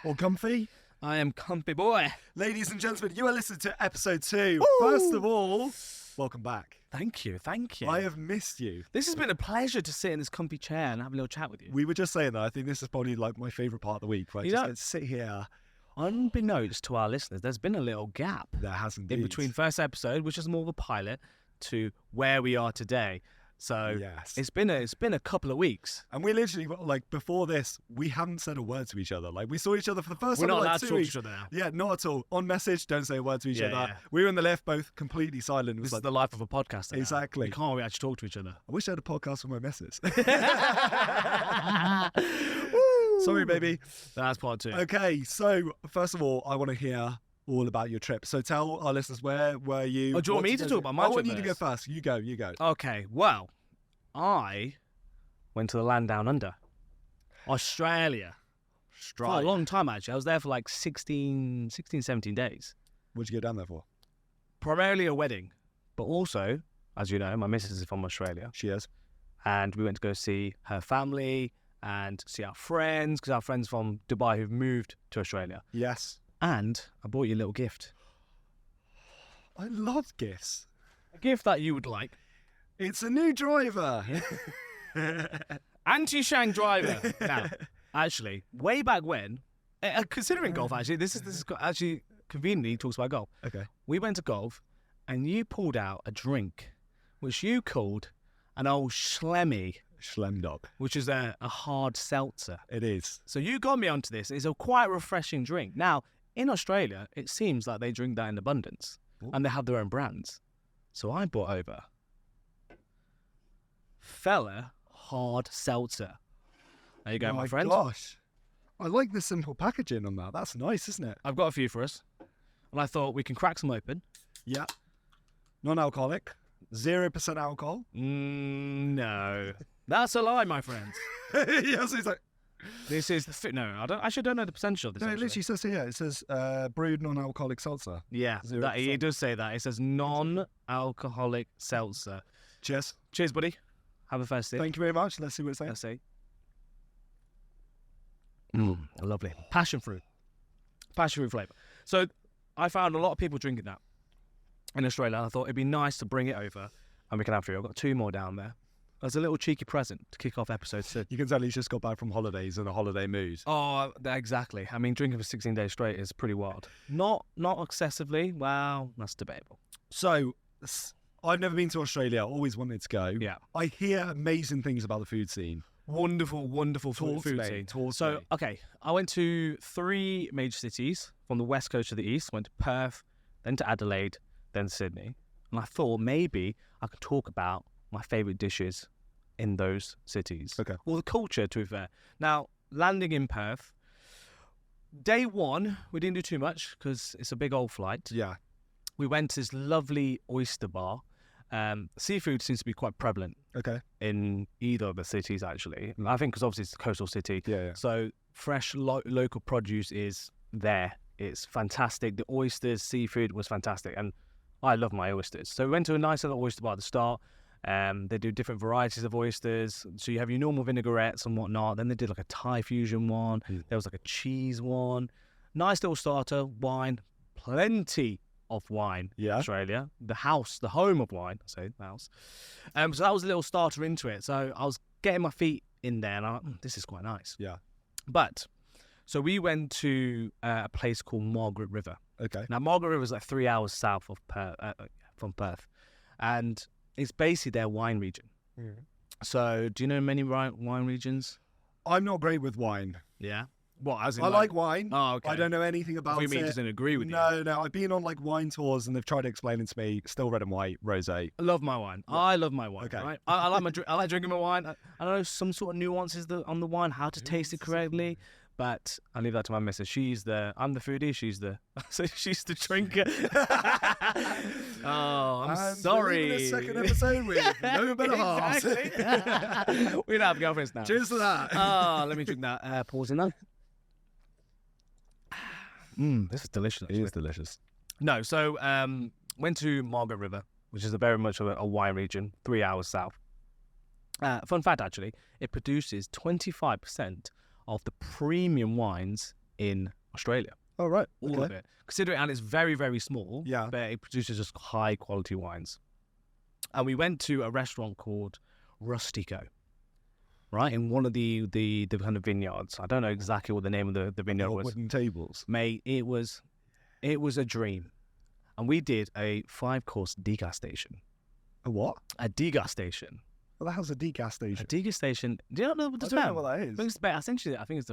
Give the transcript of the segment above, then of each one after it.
Or comfy? I am comfy boy. Ladies and gentlemen, you are listening to episode 2. Woo! First of all, welcome back. Thank you. I have missed you. This has been a pleasure to sit in this comfy chair and have a little chat with you. We were just saying that. I think this is probably like my favourite part of the week, right? You Just know- to sit here. Unbeknownst to our listeners, there's been a little gap There has indeed. in between first episode, which is more of a pilot, to where we are today. So Yes. it's been a couple of weeks. And we literally, like, before this, we haven't said a word to each other. Like, we saw each other for the first We're time not in allowed like to 2 talk to weeks. each other now. Yeah, not at all. On message, don't say a word to each Yeah, other. yeah. We were in the lift, both completely silent. It was This like, is the life of a podcaster. now. Exactly. We can't actually talk to each other. I wish I had a podcast with my missus. Sorry, baby. That's part 2. Okay, so first of all, I want to hear all about your trip. So tell our listeners, where were you? Oh, do you want What me did to you talk do? about my I want trip you to go first. You go. Okay, well, I went to the land down under, Australia. For a long time, actually. I was there for like 16, 17 days. What'd you go down there for? Primarily a wedding, but also, as you know, my missus is from Australia. She is. And we went to go see her family and see our friends, because our friends from Dubai who've moved to Australia. Yes. And I bought you a little gift. I love gifts. A gift that you would like. It's a new driver. Anti-shank driver. Now, actually, way back when, considering golf, actually, this is actually conveniently talks about golf. Okay. We went to golf, and you pulled out a drink, which you called an old Schlemmy, Schlemdog. which is a hard seltzer. It is. So you got me onto this. It's a quite refreshing drink. Now, in Australia, it seems like they drink that in abundance, and they have their own brands. So I brought over Fella Hard Seltzer. There you go, my friend. Gosh. I like the simple packaging on that. That's nice, isn't it? I've got a few for us. And I thought we can crack some open. Yeah. Non-alcoholic. 0% alcohol. No. That's a lie, my friends. Yes, it's like... This is... No, I actually don't know the percentage of this. No, it actually. literally says here, it says brewed non-alcoholic seltzer. Yeah, 0%. it does say that. It says non-alcoholic seltzer. Cheers. Cheers, buddy. Have a first sip. Thank you very much. Let's see what it says. Let's see. Lovely. Passion fruit flavour. So I found a lot of people drinking that in Australia. I thought it'd be nice to bring it over and we can have 3. I've got 2 more down there. As a little cheeky present to kick off episode 2. You can tell he's just got back from holidays in a holiday mood. Oh, exactly. I mean, drinking for 16 days straight is pretty wild. Not excessively. Well, that's debatable. So, I've never been to Australia. Always wanted to go. Yeah. I hear amazing things about the food scene. Wonderful Talk food to me, scene. talk to So, me. okay, I went to 3 major cities from the west coast to the east. Went to Perth, then to Adelaide, then Sydney. And I thought maybe I could talk about my favourite dishes in those cities. Okay. Or the culture, to be fair. Now, landing in Perth, day 1, we didn't do too much because it's a big old flight. Yeah. We went to this lovely oyster bar. Seafood seems to be quite prevalent Okay. in either of the cities, actually. I think because obviously it's a coastal city. Yeah. So fresh local produce is there. It's fantastic. The oysters, seafood was fantastic. And I love my oysters. So we went to a nice little oyster bar at the start. They do different varieties of oysters. So you have your normal vinaigrettes and whatnot. Then they did like a Thai fusion one. There was like a cheese one. Nice little starter, wine, plenty of wine. Yeah. Australia, the home of wine. I say the house. So that was a little starter into it. So I was getting my feet in there, and I this is quite nice. Yeah. But so we went to a place called Margaret River. Okay. Now Margaret River is like 3 hours south of from Perth, and it's basically their wine region. So do you know many wine regions? I'm not great with wine. Yeah. What? As in I like wine. Oh, okay. I don't know anything about You mean it. doesn't agree with you? No. I've been on like wine tours and they've tried to explain it to me. Still red and white, rosé. I love my wine. I love my wine. Okay. Right? I like I like drinking my wine. I know some sort of nuances on the wine, how to taste it correctly. But I leave that to my missus. I'm the foodie. She's the drinker. Oh, I'm sorry. The second episode with no better halves. Exactly. We don't have girlfriends now. Cheers to that. Oh, let me drink that. Pause in that. This is delicious. It is delicious. No, so went to Margaret River, which is very much a wine region, 3 hours south. Fun fact, actually, it produces 25% of the premium wines in Australia. Oh, right. All of it. Consider it, and it's very, very small. Yeah. But it produces just high quality wines. And we went to a restaurant called Rustico, right, in one of the kind of vineyards. I don't know exactly what the name of the vineyard was. Wooden tables. Mate, it was a dream. And we did a 5-course degustation. A what? A degustation. Well, the hell's a degustation? A degustation. Do you not know what the I don't term? know what that is. Essentially, I think it's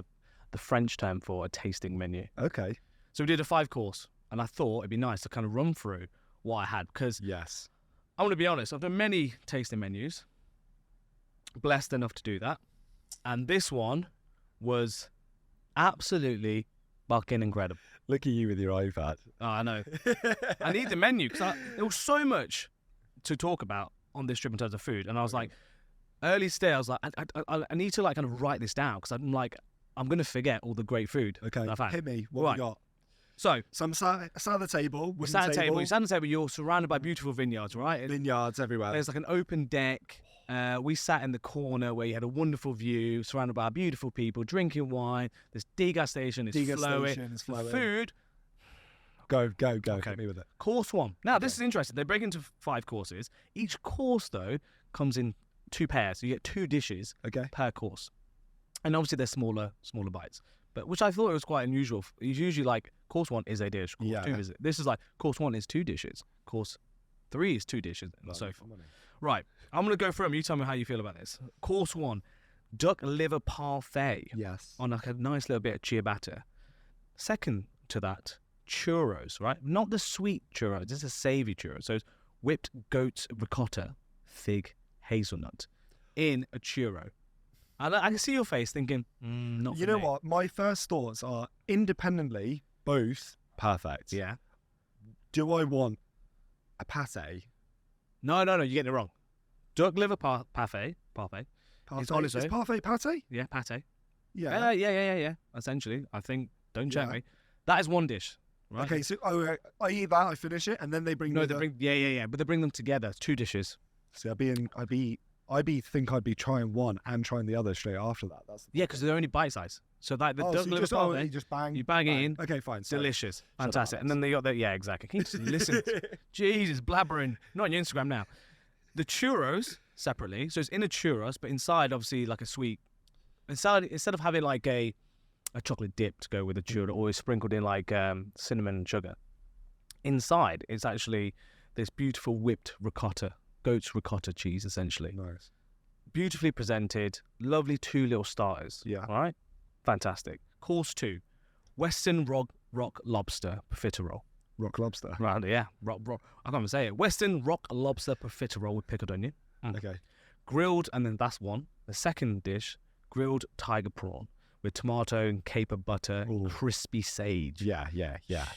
the French term for a tasting menu. Okay. So we did a 5-course, and I thought it'd be nice to kind of run through what I had, because Yes. I want to be honest, I've done many tasting menus, blessed enough to do that, and this one was absolutely fucking incredible. Look at you with your iPad. Oh, I know. I need the menu, because there was so much to talk about on this trip in terms of food, and I was like, early today, I was like, I need to like kind of write this down, because I'm like, I'm going to forget all the great food Okay. that I've had. Hit me. What Right. we got? So I'm sat at the table. we sat at the table. You sat at the table. You're surrounded by beautiful vineyards, right? Vineyards everywhere. There's like an open deck. We sat in the corner where you had a wonderful view, surrounded by beautiful people drinking wine. This degustation is flowing. Degustation is flowing. Food. Go. Okay. Hit me with it. Course 1. Now this is interesting. They break into 5 courses. Each course though comes in 2 pairs. So you get 2 dishes Okay. per course, and obviously they're smaller bites. But which I thought was quite unusual. It's usually like course 1 is a dish, course 2 is it. This is like course 1 is 2 dishes, course 3 is 2 dishes, and so forth. Right, I'm gonna go through them. You tell me how you feel about this. Course 1, duck liver parfait Yes. on like a nice little bit of ciabatta. Second to that, churros. Right, not the sweet churros. This is a savoury churro. So it's whipped goat ricotta, fig, hazelnut, in a churro. And I can see your face thinking, not for You know me. what? My first thoughts are independently both perfect. Yeah. Do I want a pate? No, you're getting it wrong. Duck liver parfait. It's honestly- Is parfait pate? Yeah, pate. Yeah. Yeah. Essentially, I think, don't check Yeah. me. That is 1 dish. Right? Okay, so I eat that, I finish it, and then they bring No, me they the... bring, yeah. But they bring them together, 2 dishes. See, I'd be trying one and trying the other straight after that. That's the Yeah, because they're only bite size. So that the so duck you liver just, parfait, you just bang. you bang it in. Okay, fine. So delicious, Shut up, fantastic. And then they got the, yeah, exactly. Can you just listen? Jesus, blabbering. Not on your Instagram now. The churros separately. So it's in a churros, but inside, obviously, like a sweet. Instead of having like a chocolate dip to go with the churro, or sprinkled in like cinnamon and sugar. Inside, it's actually this beautiful whipped ricotta, goat's ricotta cheese, essentially. nice. Beautifully presented, lovely 2 little starters. Yeah. All right? Fantastic. Course 2, Western rock lobster profiterole. Rock lobster. Right, yeah. I can't even say it. Western rock lobster profiterole with pickled onion. Okay. Grilled, and then that's 1. The second dish, grilled tiger prawn with tomato and caper butter, Ooh. crispy sage. Yeah.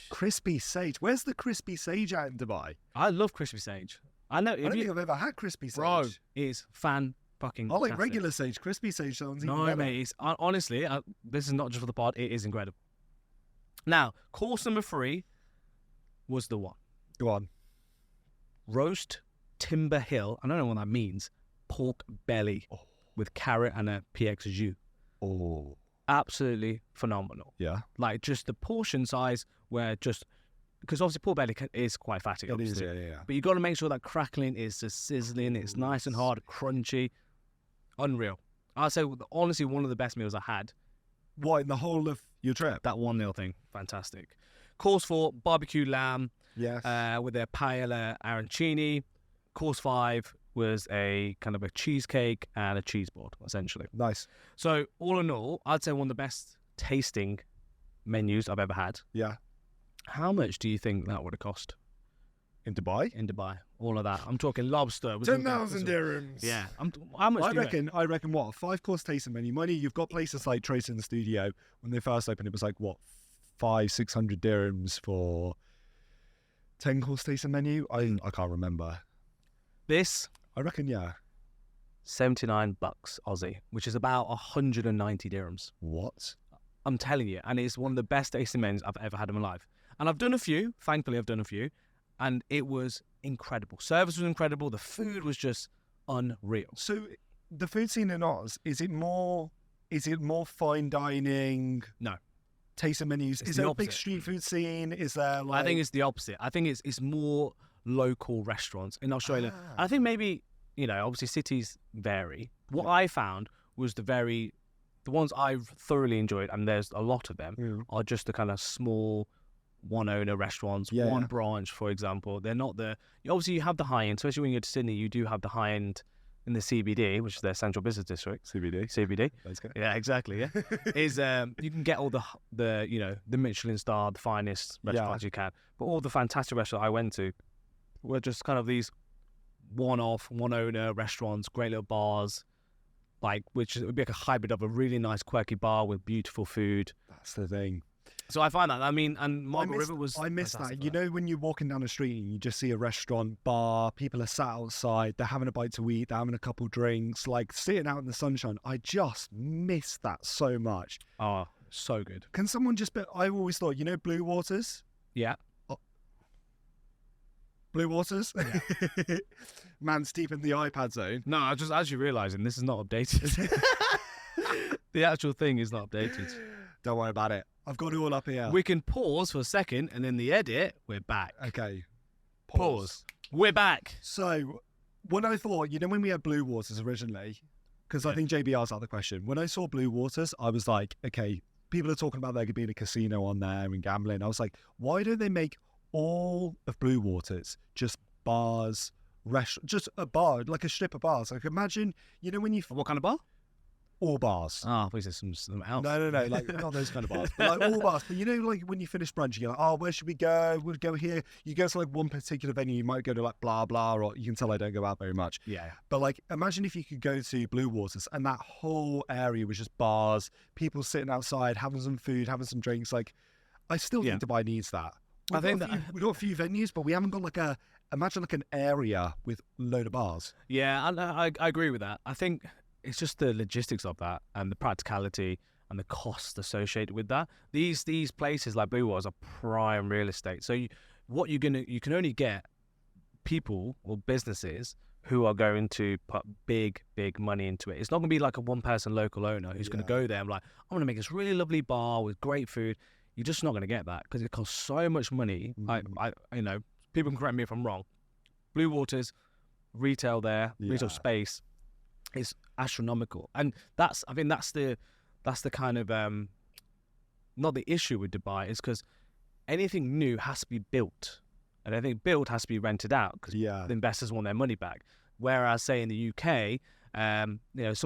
Crispy sage. Where's the crispy sage out in Dubai? I love crispy sage. I know. I don't think I've ever had crispy sage. Bro, it's fan fucking. I like tastic. regular sage. Crispy sage sounds even No, better. mate. It's, honestly, this is not just for the pod. It is incredible. Now, course number 3 was the one. Go on. Roast Timber Hill. I don't know what that means. Pork belly with carrot and a PX jus. Oh. Absolutely phenomenal. Yeah. Like just the portion size, where just because obviously pork belly is quite fatty. It is. Obviously. Yeah. But you got to make sure that crackling is just sizzling. It's nice and hard, crunchy, unreal. I'd say honestly one of the best meals I had. What, in the whole of your trip? That 1-0 thing, fantastic. Course 4, barbecue lamb Yes. with a paella arancini. Course 5 was a kind of a cheesecake and a cheese board, essentially. Nice. So all in all, I'd say one of the best tasting menus I've ever had. Yeah. How much do you think that would have cost In Dubai? in Dubai? All of that. I'm talking lobster. we're talking- 10,000 dirhams. Yeah. How much? I reckon what, a 5-course tasting menu. Money, you've got places like Trace in the Studio. When they first opened, it was like, what, 500-600 dirhams for 10-course tasting menu? I can't remember. This I reckon, yeah. $79 Aussie, which is about 190 dirhams. What? I'm telling you, and it's one of the best tasting menus I've ever had in my life. And I've done a few. Thankfully, I've done a few, and it was incredible. Service was incredible. The food was just unreal. So the food scene in Oz, is it more fine dining? No. tasting menus? It's Is the there a big opposite. street food scene? Is there like... I think it's the opposite. I think it's more local restaurants in Australia. Ah. And I think maybe, obviously cities vary. What I found was the ones I've thoroughly enjoyed, and there's a lot of them, are just the kind of small one-owner restaurants, one branch, for example. They're not obviously you have the high-end, especially when you go to Sydney, you do have the high-end in the CBD, which is their central business district. CBD. Let's go. Yeah, exactly. Yeah, is you can get all the Michelin star, the finest restaurants you can, but all the fantastic restaurants I went to were just kind of these one-off, one-owner restaurants, great little bars, which would be like a hybrid of a really nice, quirky bar with beautiful food. That's the thing. So I find that. I mean, and Margaret River was. I miss that. fantastic You for know, when you're walking down the street and you just see a restaurant, bar, people are sat outside, they're having a bite to eat, they're having a couple drinks, like sitting out in the sunshine. I just miss that so much. Oh, so good. Can someone just I've always thought, Blue Waters? Yeah. Blue Waters? Yeah. Man's deep in the iPad zone. No, I just actually realising this is not updated. The actual thing is not updated. Don't worry about it. I've got it all up here. We can pause for a second, and then the edit, we're back. Okay. Pause. We're back. So, when I thought, when we had Blue Waters originally, because I think JB asked that the question, when I saw Blue Waters, I was like, okay, people are talking about there could be a casino on there and gambling. I was like, why don't they make all of Blue Waters just bars, just a bar, like a strip of bars? Like, imagine, when you... What kind of bar? All bars. Oh, please, there's some else. No, like not those kind of bars, but like all bars. But like when you finish brunch, you're like, oh, where should we go? We'll go here. You go to like one particular venue, you might go to like blah blah, or you can tell I don't go out very much. Yeah. But like, imagine if you could go to Blue Waters and that whole area was just bars, people sitting outside, having some food, having some drinks. Like, I still think Dubai needs that. We've got a few venues, but we haven't got like imagine like an area with a load of bars. Yeah, I agree with that. I think it's just the logistics of that and the practicality and the cost associated with that. These places like Blue Waters are prime real estate. So you can only get people or businesses who are going to put big money into it. It's not going to be like a one-person local owner who's going to go there and like, I'm going to make this really lovely bar with great food. You're just not going to get that because it costs so much money. People can correct me if I'm wrong. Blue Waters, retail retail space is astronomical, and I think that's the kind of not the issue with Dubai is because anything new has to be built, and I think built has to be rented out because the investors want their money back. Whereas, say in the UK, some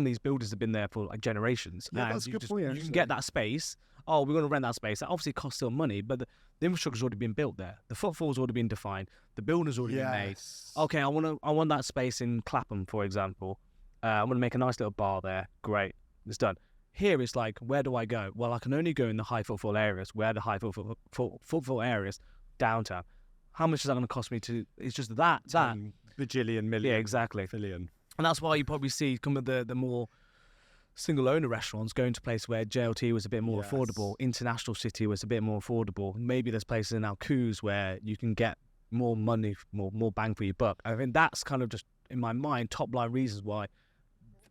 of these builders have been there for like generations. Yeah, that's a good point. You can get that space. Oh, we're going to rent that space. That obviously costs still money, but the infrastructure's already been built there. The footfall's already been defined. The building's already been made. Okay, I want that space in Clapham, for example. I want to make a nice little bar there. Great, it's done. Here it's like, where do I go? Well, I can only go in the high footfall areas. Where the high footfall areas? Downtown. How much is that going to cost me to? It's just that. Bajillion million. Yeah, exactly. Billion. And that's why you probably see some of the more single owner restaurants going to places where JLT was a bit more affordable, International City was a bit more affordable. Maybe there's places in Al Quoz where you can get more money, more bang for your buck. I think that's kind of just, in my mind, top line reasons why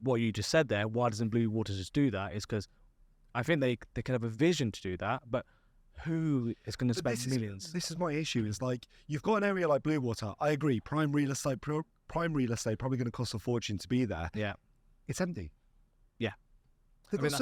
what you just said there, why doesn't Blue Waters just do that, is because I think they can have a vision to do that, but who is going to spend millions? This is my issue, is like, you've got an area like Blue Water, I agree, prime real estate probably going to cost a fortune to be there. Yeah. It's empty. Yeah. They've got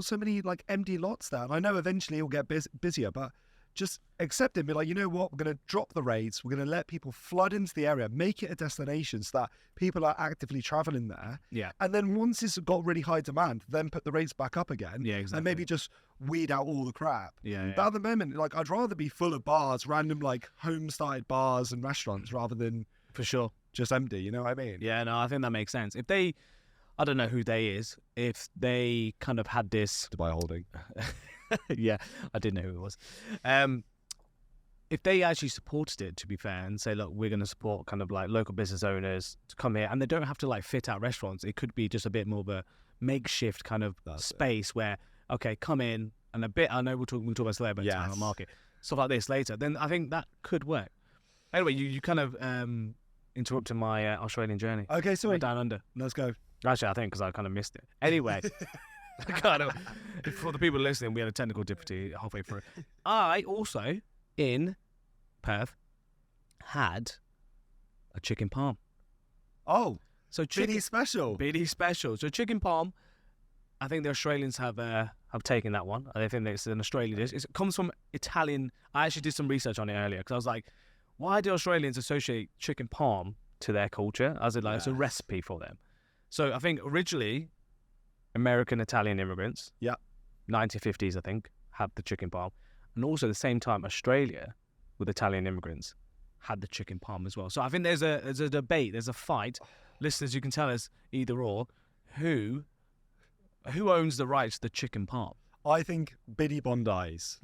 so many like empty lots there. And I know eventually it'll get busier, but just accept it. Be like, you know what? We're going to drop the rates. We're going to let people flood into the area, make it a destination so that people are actively traveling there. Yeah. And then once it's got really high demand, then put the rates back up again. Yeah, exactly. And maybe just weed out all the crap. Yeah. But at the moment, like, I'd rather be full of bars, random like home-started bars and restaurants, rather than for sure just empty. You know what I mean? Yeah. No, I think that makes sense. If they, I don't know who they is. If they kind of had this Dubai Holding. Yeah, I did know who it was. If they actually supported it, to be fair, and say, look, we're going to support kind of like local business owners to come here, and they don't have to like fit out restaurants. It could be just a bit more of a makeshift kind of space where, okay, come in, and a bit, I know we'll talk about celebrity market, stuff like this later. Then I think that could work. Anyway, you kind of interrupted my Australian journey. Okay, so down under. Let's go. Actually, I think because I kind of missed it. Anyway, kind of, for the people listening, we had a technical difficulty halfway through. I also, in Perth, had a chicken palm. Oh, So chicken Biddy special. Biddy special. So chicken palm, I think the Australians have taken that one. I think it's an Australian dish. It comes from Italian. I actually did some research on it earlier because I was like, why do Australians associate chicken palm to their culture? As in, like, it's a recipe for them. So I think originally, American Italian immigrants, 1950s, I think, had the chicken palm, and also at the same time, Australia with Italian immigrants had the chicken palm as well. So I think there's a debate, there's a fight. Listeners, you can tell us either or who owns the rights to the chicken palm. I think Biddy Bondi's.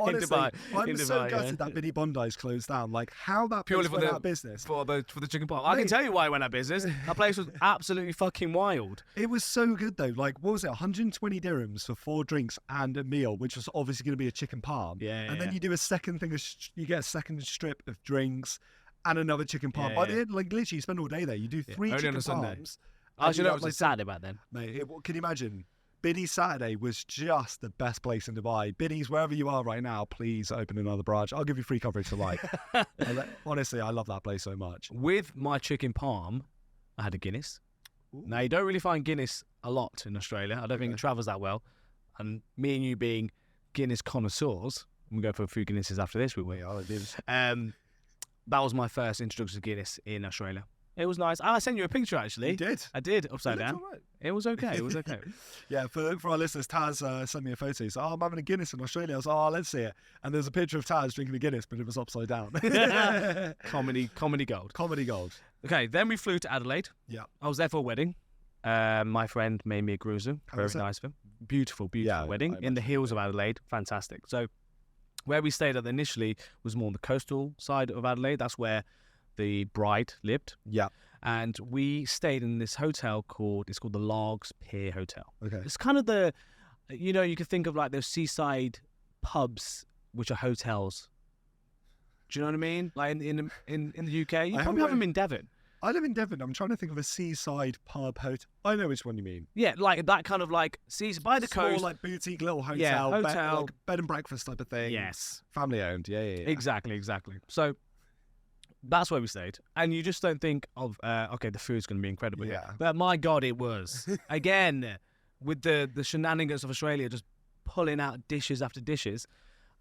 Honestly, I'm so gutted that Biddy Bondi's closed down. Like, how that place went out of business. For the chicken palm. I can tell you why it went out of business. That place was absolutely fucking wild. It was so good, though. Like, what was it? 120 dirhams for 4 drinks and a meal, which was obviously going to be a chicken palm. And then you do a second thing, you get a second strip of drinks and another chicken palm. By the end, like, literally, you spend all day there. You do 3 chicken palms. I should know it was Saturday back then. Mate, can you imagine? Biddy's Saturday was just the best place in Dubai. Biddy's, wherever you are right now, please open another branch. I'll give you free coverage for life. Honestly, I love that place so much. With my chicken palm, I had a Guinness. Ooh. Now, you don't really find Guinness a lot in Australia. I don't think it travels that well. And me and you being Guinness connoisseurs, we'll go for a few Guinnesses after this, we will. That was my first introduction to Guinness in Australia. It was nice. I sent you a picture, actually. You did? I did, upside down. Right. It was okay. It was okay. Yeah, for our listeners, Taz sent me a photo. He said, I'm having a Guinness in Australia. I was like, let's see it. And there's a picture of Taz drinking a Guinness, but it was upside down. Comedy gold. Comedy gold. Okay, then we flew to Adelaide. Yeah. I was there for a wedding. My friend made me a gruzu. Very nice of him. Beautiful wedding in the hills of Adelaide. Fantastic. So where we stayed at initially was more on the coastal side of Adelaide. That's where the bride lived. Yeah. And we stayed in this hotel called the Largs Pier Hotel. Okay. It's kind of you can think of like those seaside pubs which are hotels. Do you know what I mean? Like in the UK, you probably haven't been in Devon. I live in Devon. I'm trying to think of a seaside pub hotel. I know which one you mean. Yeah, like that kind of like by the coast. Small, like boutique little hotel. Yeah, hotel. Like bed and breakfast type of thing. Yes. Family owned. Yeah. Exactly. So that's where we stayed. And you just don't think of, okay, the food's going to be incredible. Yeah. But my God, it was. Again, with the shenanigans of Australia, just pulling out dishes after dishes,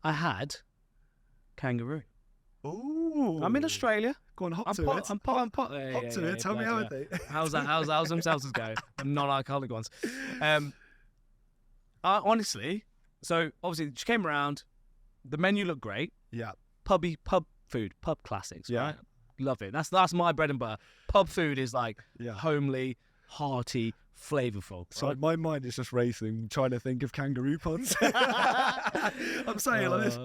I had kangaroo. Ooh. I'm in Australia. Go on, hop to it. I'm hop to it. Tell me how it is. How's them seltzers go? Non-alcoholic ones. Honestly, so obviously she came around. The menu looked great. Yeah. Pub food, pub classics. Yeah. Right? Love it. That's my bread and butter. Pub food is like Yeah. homely, hearty, flavorful. So right? my mind is just racing, trying to think of kangaroo puns. I'm saying like this.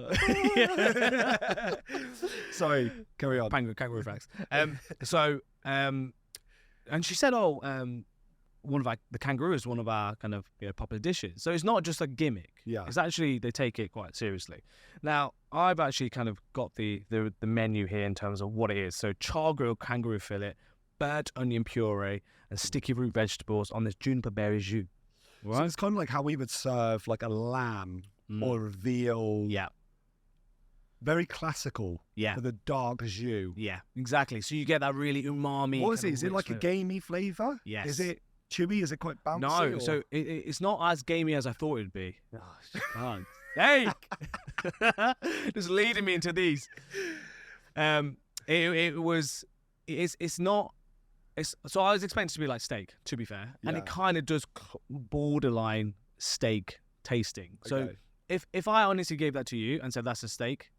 Sorry, carry on. Kangaroo facts. And she said, the kangaroo is one of our kind of popular dishes. So it's not just a gimmick. Yeah. It's actually, they take it quite seriously. Now, I've actually kind of got the menu here in terms of what it is. So char grilled kangaroo fillet, burnt onion puree, and sticky root vegetables on this juniper berry jus. Right? So it's kind of like how we would serve like a lamb or a veal. Yeah. Very classical. Yeah. With a dark jus. Yeah, exactly. So you get that really umami. What is it? Is it like a gamey flavour? Yes. Is it chewy? Is it quite bouncy? No, or? so it's not as gamey as I thought it would be. Oh, hey! Just leading me into these. So I was expecting it to be like steak, to be fair. And it kind of does borderline steak tasting. So Okay. if I honestly gave that to you and said that's a steak,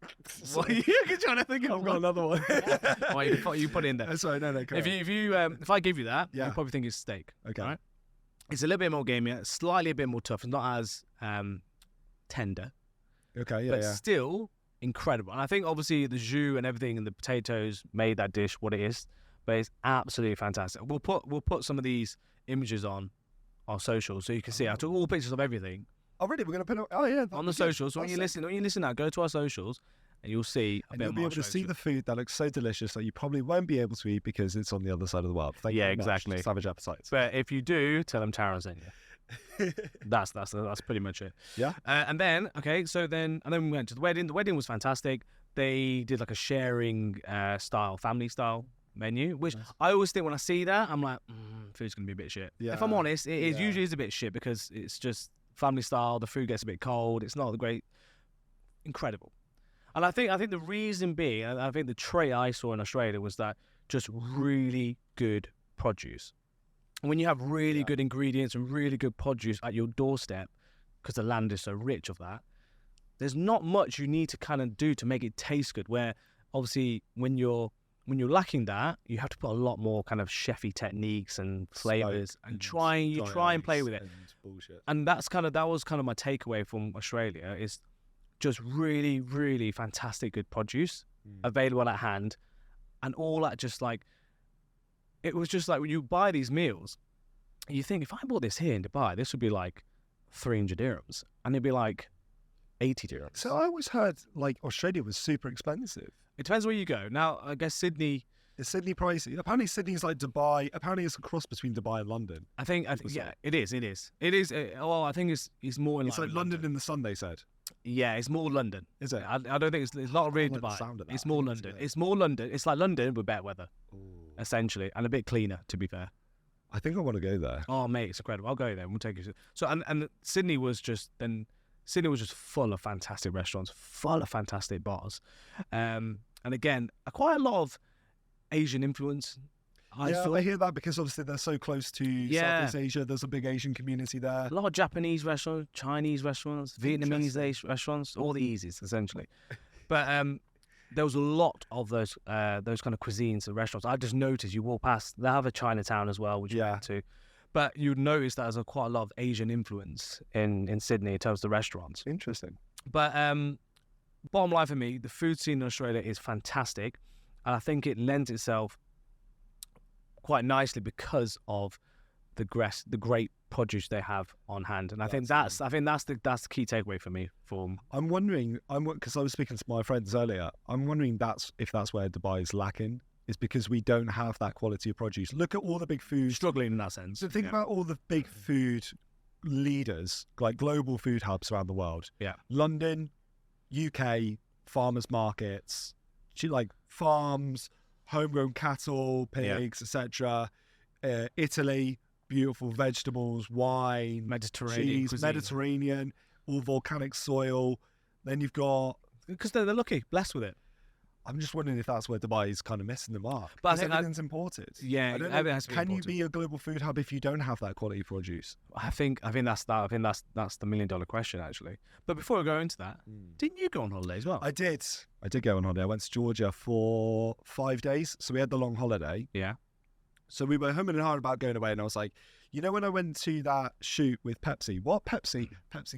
what are you trying to think of? I've got another one. You put it in there. Sorry, no. If I give you that, you probably think it's steak. Okay. Right? It's a little bit more gamey, slightly a bit more tough. It's not as tender. Okay, but still incredible. And I think obviously the jus and everything and the potatoes made that dish what it is. But it's absolutely fantastic. We'll put some of these images on our socials so you can see. I took all pictures of everything. Oh, really? We're going to put it on the socials. So when you listen now, go to our socials and you'll see a bit you'll be able to see the food that looks so delicious that you probably won't be able to eat because it's on the other side of the world. Thank you very much. Exactly. Savage appetites. But if you do, tell them Taron sent you. That's pretty much it. Yeah. And then we went to the wedding. The wedding was fantastic. They did like a sharing style, family style menu, which Nice. I always think when I see that, I'm like, food's gonna be a bit shit. If I'm Yeah. honest, it is Yeah. usually is a bit shit because it's just family style. The food gets a bit cold. It's not the great, incredible. And I think the reason being, and I think the trait I saw in Australia was that just really good produce. When you have really good ingredients and really good produce at your doorstep, because the land is so rich of that, there's not much you need to kind of do to make it taste good. Where obviously when you're lacking that, you have to put a lot more kind of chefy techniques and flavors and try and play with it. And bullshit. And that was kind of my takeaway from Australia is just really, really fantastic good produce available at hand, and all that just like, it was just like when you buy these meals, you think if I bought this here in Dubai, this would be like 300 dirhams, and it'd be like 80 dirhams. So I always heard like Australia was super expensive. It depends where you go. Now, I guess Sydney. Is Sydney pricey? Apparently Sydney's like Dubai. Apparently it's a cross between Dubai and London. I think yeah, it is. Well, I think it's more in. It's like London in the sun, they said. Yeah, it's more London. Is it? I don't think it's not really like the Dubai. sound of that. It's more London. It's more London. It's like London with better weather, Ooh. essentially, and a bit cleaner, to be fair. I think I want to go there. Oh, mate, it's incredible. I'll go there. We'll take you. So, and Sydney was just full of fantastic restaurants, full of fantastic bars, and again, quite a lot of Asian influence. I hear that because obviously they're so close to Southeast Asia. There's a big Asian community there. A lot of Japanese restaurants, Chinese restaurants, Vietnamese restaurants, all the easies essentially. But there was a lot of those kind of cuisines and restaurants. I just noticed you walk past. They have a Chinatown as well, which you went to. But you'd notice that there's quite a lot of Asian influence in Sydney in terms of the restaurants. Interesting. But bottom line for me, the food scene in Australia is fantastic, and I think it lends itself quite nicely because of the great produce they have on hand. And I think that's the key takeaway for me. I'm wondering, because I was speaking to my friends earlier. I'm wondering if that's where Dubai is lacking. Is because we don't have that quality of produce. Look at all the big food Struggling in that sense. So think about all the big food leaders, like global food hubs around the world. Yeah. London, UK, farmers markets, like farms, homegrown cattle, pigs, etc. Italy, beautiful vegetables, wine, Mediterranean cheese, cuisine. Mediterranean, all volcanic soil. Then you've got, because they're lucky, blessed with it. I'm just wondering if that's where Dubai is kind of missing the mark. But I Because think everything's imported. Yeah, I don't everything know, has to be can you imported. be a global food hub if you don't have that quality produce? I think that's that. I think that's the $1 million question actually. But before we go into that, didn't you go on holiday as well? I did go on holiday. I went to Georgia for 5 days. So we had the long holiday. Yeah. So we were humming and hawing about going away, and I was like, you know, when I went to that shoot with Pepsi, what Pepsi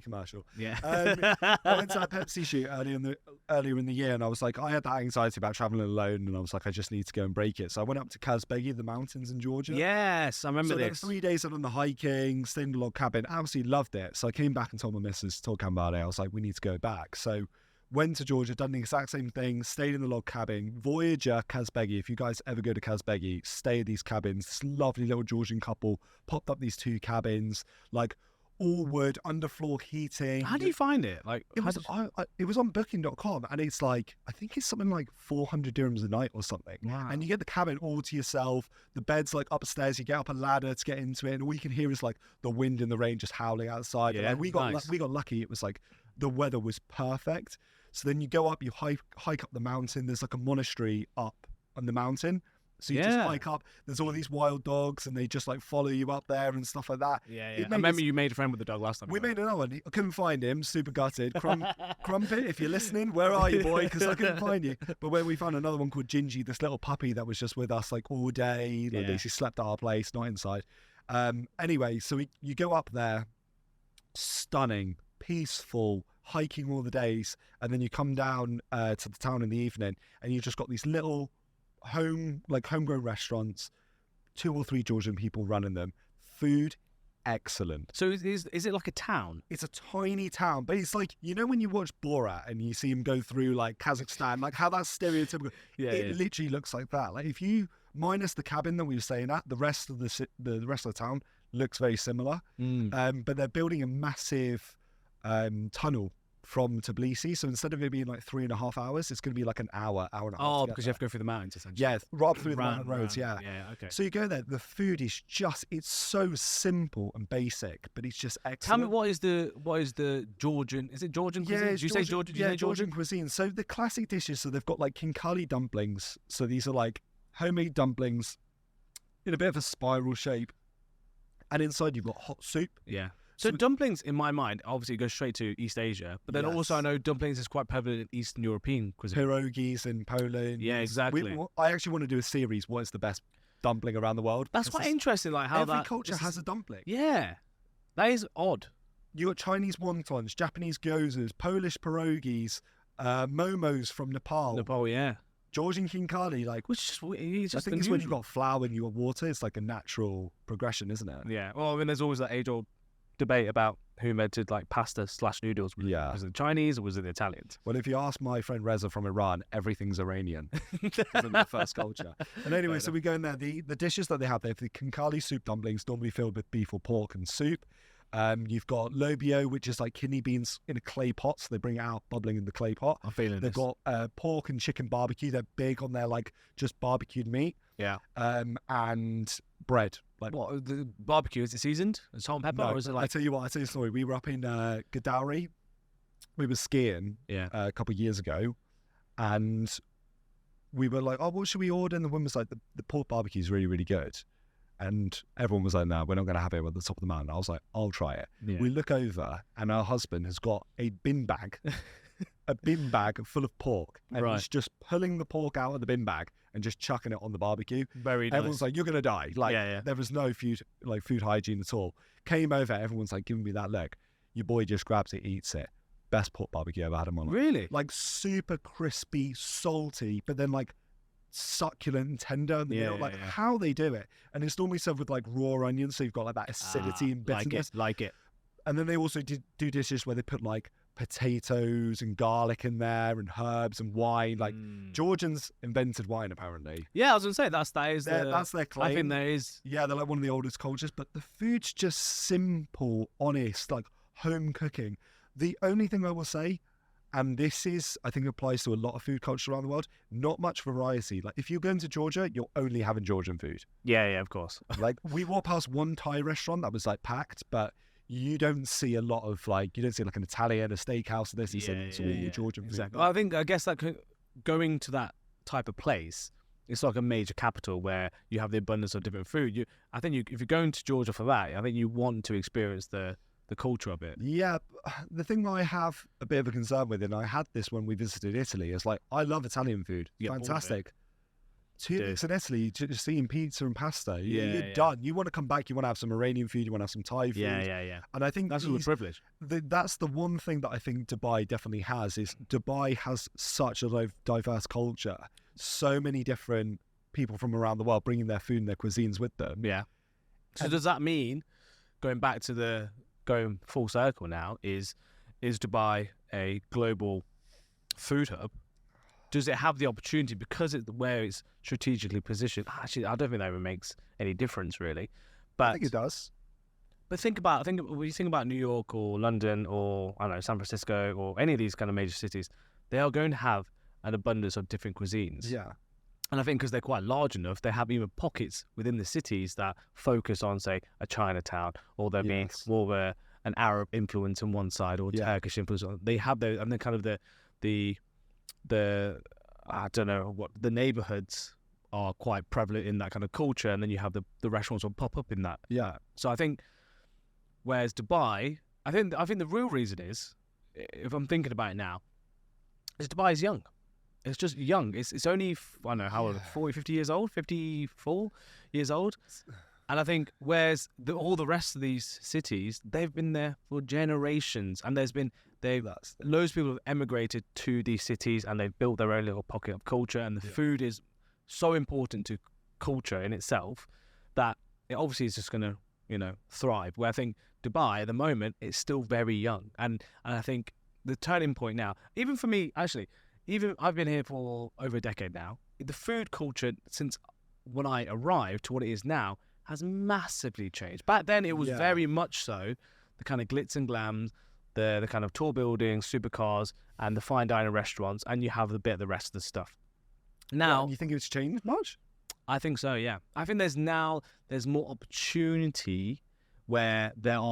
commercial? Yeah. I went to that Pepsi shoot earlier in the year, and I was like, I had that anxiety about traveling alone, and I was like, I just need to go and break it. So I went up to Kazbegi, the mountains in Georgia. Yes, I remember So this. 3 days out on the hiking, stayed in the log cabin, absolutely loved it. So I came back and told my missus, told Kambade, I was like, we need to go back. So went to Georgia, done the exact same thing, stayed in the log cabin. Voyager, Kazbegi, if you guys ever go to Kazbegi, stay at these cabins. This lovely little Georgian couple popped up these 2 cabins, like all wood, underfloor heating. How do you find it? Like, It was on booking.com, and it's like, I think it's something like 400 dirhams a night or something. Wow. And you get the cabin all to yourself. The bed's like upstairs. You get up a ladder to get into it, and all you can hear is like the wind and the rain just howling outside. Yeah, And, like, nice. we got lucky. It was like the weather was perfect. So then you go up, you hike up the mountain. There's like a monastery up on the mountain. So you just hike up. There's all these wild dogs, and they just like follow you up there and stuff like that. Yeah. It I made remember us- you made a friend with the dog last time. We made another one. I couldn't find him. Super gutted. Crumpet, if you're listening, where are you, boy? Because I couldn't find you. But when we found another one called Gingy, this little puppy that was just with us like all day, like basically slept at our place, not inside. Anyway, so you go up there, stunning, peaceful, hiking all the days, and then you come down to the town in the evening, and you've just got these little homegrown restaurants, 2 or 3 Georgian people running them. Food, excellent. So is it like a town? It's a tiny town, but it's like, you know, when you watch Borat and you see him go through like Kazakhstan, like how that's stereotypical. It literally looks like that. Like if you minus the cabin that we were staying at, the rest of the rest of the town looks very similar. But they're building a massive tunnel from Tbilisi. So instead of it being like 3.5 hours, it's going to be like an hour and a half. Oh, because you have to go through the mountains, essentially. Yeah, right up through the mountain roads, yeah. Yeah, okay. So you go there, the food is just, it's so simple and basic, but it's just excellent. Tell me, what is the Georgian, is it Georgian cuisine? Yeah, Did you say Georgian? Yeah, Georgian cuisine. So the classic dishes, so they've got like kinkali dumplings. So these are like homemade dumplings in a bit of a spiral shape. And inside you've got hot soup. Yeah. So dumplings, in my mind, obviously go straight to East Asia, but then also I know dumplings is quite prevalent in Eastern European cuisine. Pierogies in Poland. Yeah, exactly. I actually want to do a series. What is the best dumpling around the world? That's quite interesting, like how every culture has a dumpling. Yeah, that is odd. You got Chinese wontons, Japanese gyozas, Polish pierogies, momos from Nepal. Nepal, yeah. Georgian kinkali, like, Which is I think it's when you've got flour and you got water. It's like a natural progression, isn't it? Yeah. Well, I mean, there's always that age-old debate about who invented like pasta/noodles. Was it the Chinese or was it the Italians? Well, if you ask my friend Reza from Iran, everything's Iranian. It's the first culture. And anyway, so we go in there. The dishes that they have the kinkali soup dumplings, normally filled with beef or pork and soup. You've got lobio, which is like kidney beans in a clay pot, so they bring it out bubbling in the clay pot. I'm feeling They've got pork and chicken barbecue. They're big on their like just barbecued meat. Yeah. And bread. Like, what, the barbecue, is it seasoned? Salt and pepper, no, or is it like? I tell you a story. We were up in Godauri. We were skiing a couple of years ago, and we were like, "Oh, what should we order?" And the woman was like, "The pork barbecue is really, really good." And everyone was like, "No, we're not going to have it at the top of the mountain." I was like, "I'll try it." Yeah. We look over, and our husband has got a bin bag, full of pork, and he's just pulling the pork out of the bin bag and just chucking it on the barbecue. Very nice. Everyone's like, "You're going to die." Like, there was no food hygiene at all. Came over, everyone's like, giving me that look. Your boy just grabs it, eats it. Best pork barbecue I've ever had in my life. Really? Like super crispy, salty, but then like succulent and tender in the middle. Like how they do it. And it's normally served with like raw onions, so you've got like that acidity and bitterness. Like it. And then they also do dishes where they put like potatoes and garlic in there and herbs and wine. Like Georgians invented wine apparently. Yeah, I was gonna say that's their claim. I think there is. Yeah, they're like one of the oldest cultures, but the food's just simple, honest, like home cooking. The only thing I will say, and this is, I think, applies to a lot of food culture around the world, not much variety. Like if you go into Georgia, you're only having Georgian food. Yeah, of course. Like we walked past one Thai restaurant that was like packed, but you don't see a lot of like, you don't see like an Italian, a steakhouse, this. It's all Georgian food. Exactly. Well, I guess that going to that type of place, it's like a major capital where you have the abundance of different food. If you're going to Georgia for that, I think you want to experience the culture of it. Yeah, the thing I have a bit of a concern with, and I had this when we visited Italy, is like, I love Italian food. Fantastic. 2 weeks in Italy, just eating pizza and pasta. You're done. You want to come back, you want to have some Iranian food, you want to have some Thai food. Yeah. And I think that's a privilege. That's the one thing that I think Dubai definitely has, is Dubai has such a diverse culture. So many different people from around the world bringing their food and their cuisines with them. Yeah. So does that mean, going full circle now, is Dubai a global food hub? Does it have the opportunity because where it's strategically positioned? Actually, I don't think that even makes any difference really. But I think it does. But when you think about New York or London or I don't know, San Francisco or any of these kind of major cities, they are going to have an abundance of different cuisines. Yeah. And I think because they're quite large enough, they have even pockets within the cities that focus on, say, a Chinatown, or there being more of an Arab influence on one side or Turkish influence. They have those, and then kind of the I don't know what, the neighborhoods are quite prevalent in that kind of culture, and then you have the restaurants will pop up in that. Yeah. So I think, whereas Dubai, I think the real reason is, if I'm thinking about it now, is Dubai is young. It's just young. It's only, I don't know, how old, 40, 50 years old, 54 years old. And I think whereas all the rest of these cities, they've been there for generations. And loads of people have emigrated to these cities and they've built their own little pocket of culture. And the food is so important to culture in itself that it obviously is just going to, thrive. Where I think Dubai at the moment, it's still very young. And I think the turning point now, even for me, actually, even I've been here for over a decade now, the food culture since when I arrived to what it is now has massively changed. Back then, it was Yeah. very much so the kind of glitz and glam, the kind of tall buildings, supercars, and the fine dining restaurants, and you have the bit of the rest of the stuff. Now, You think it's changed much? I think so, yeah. I think there's more opportunity where there's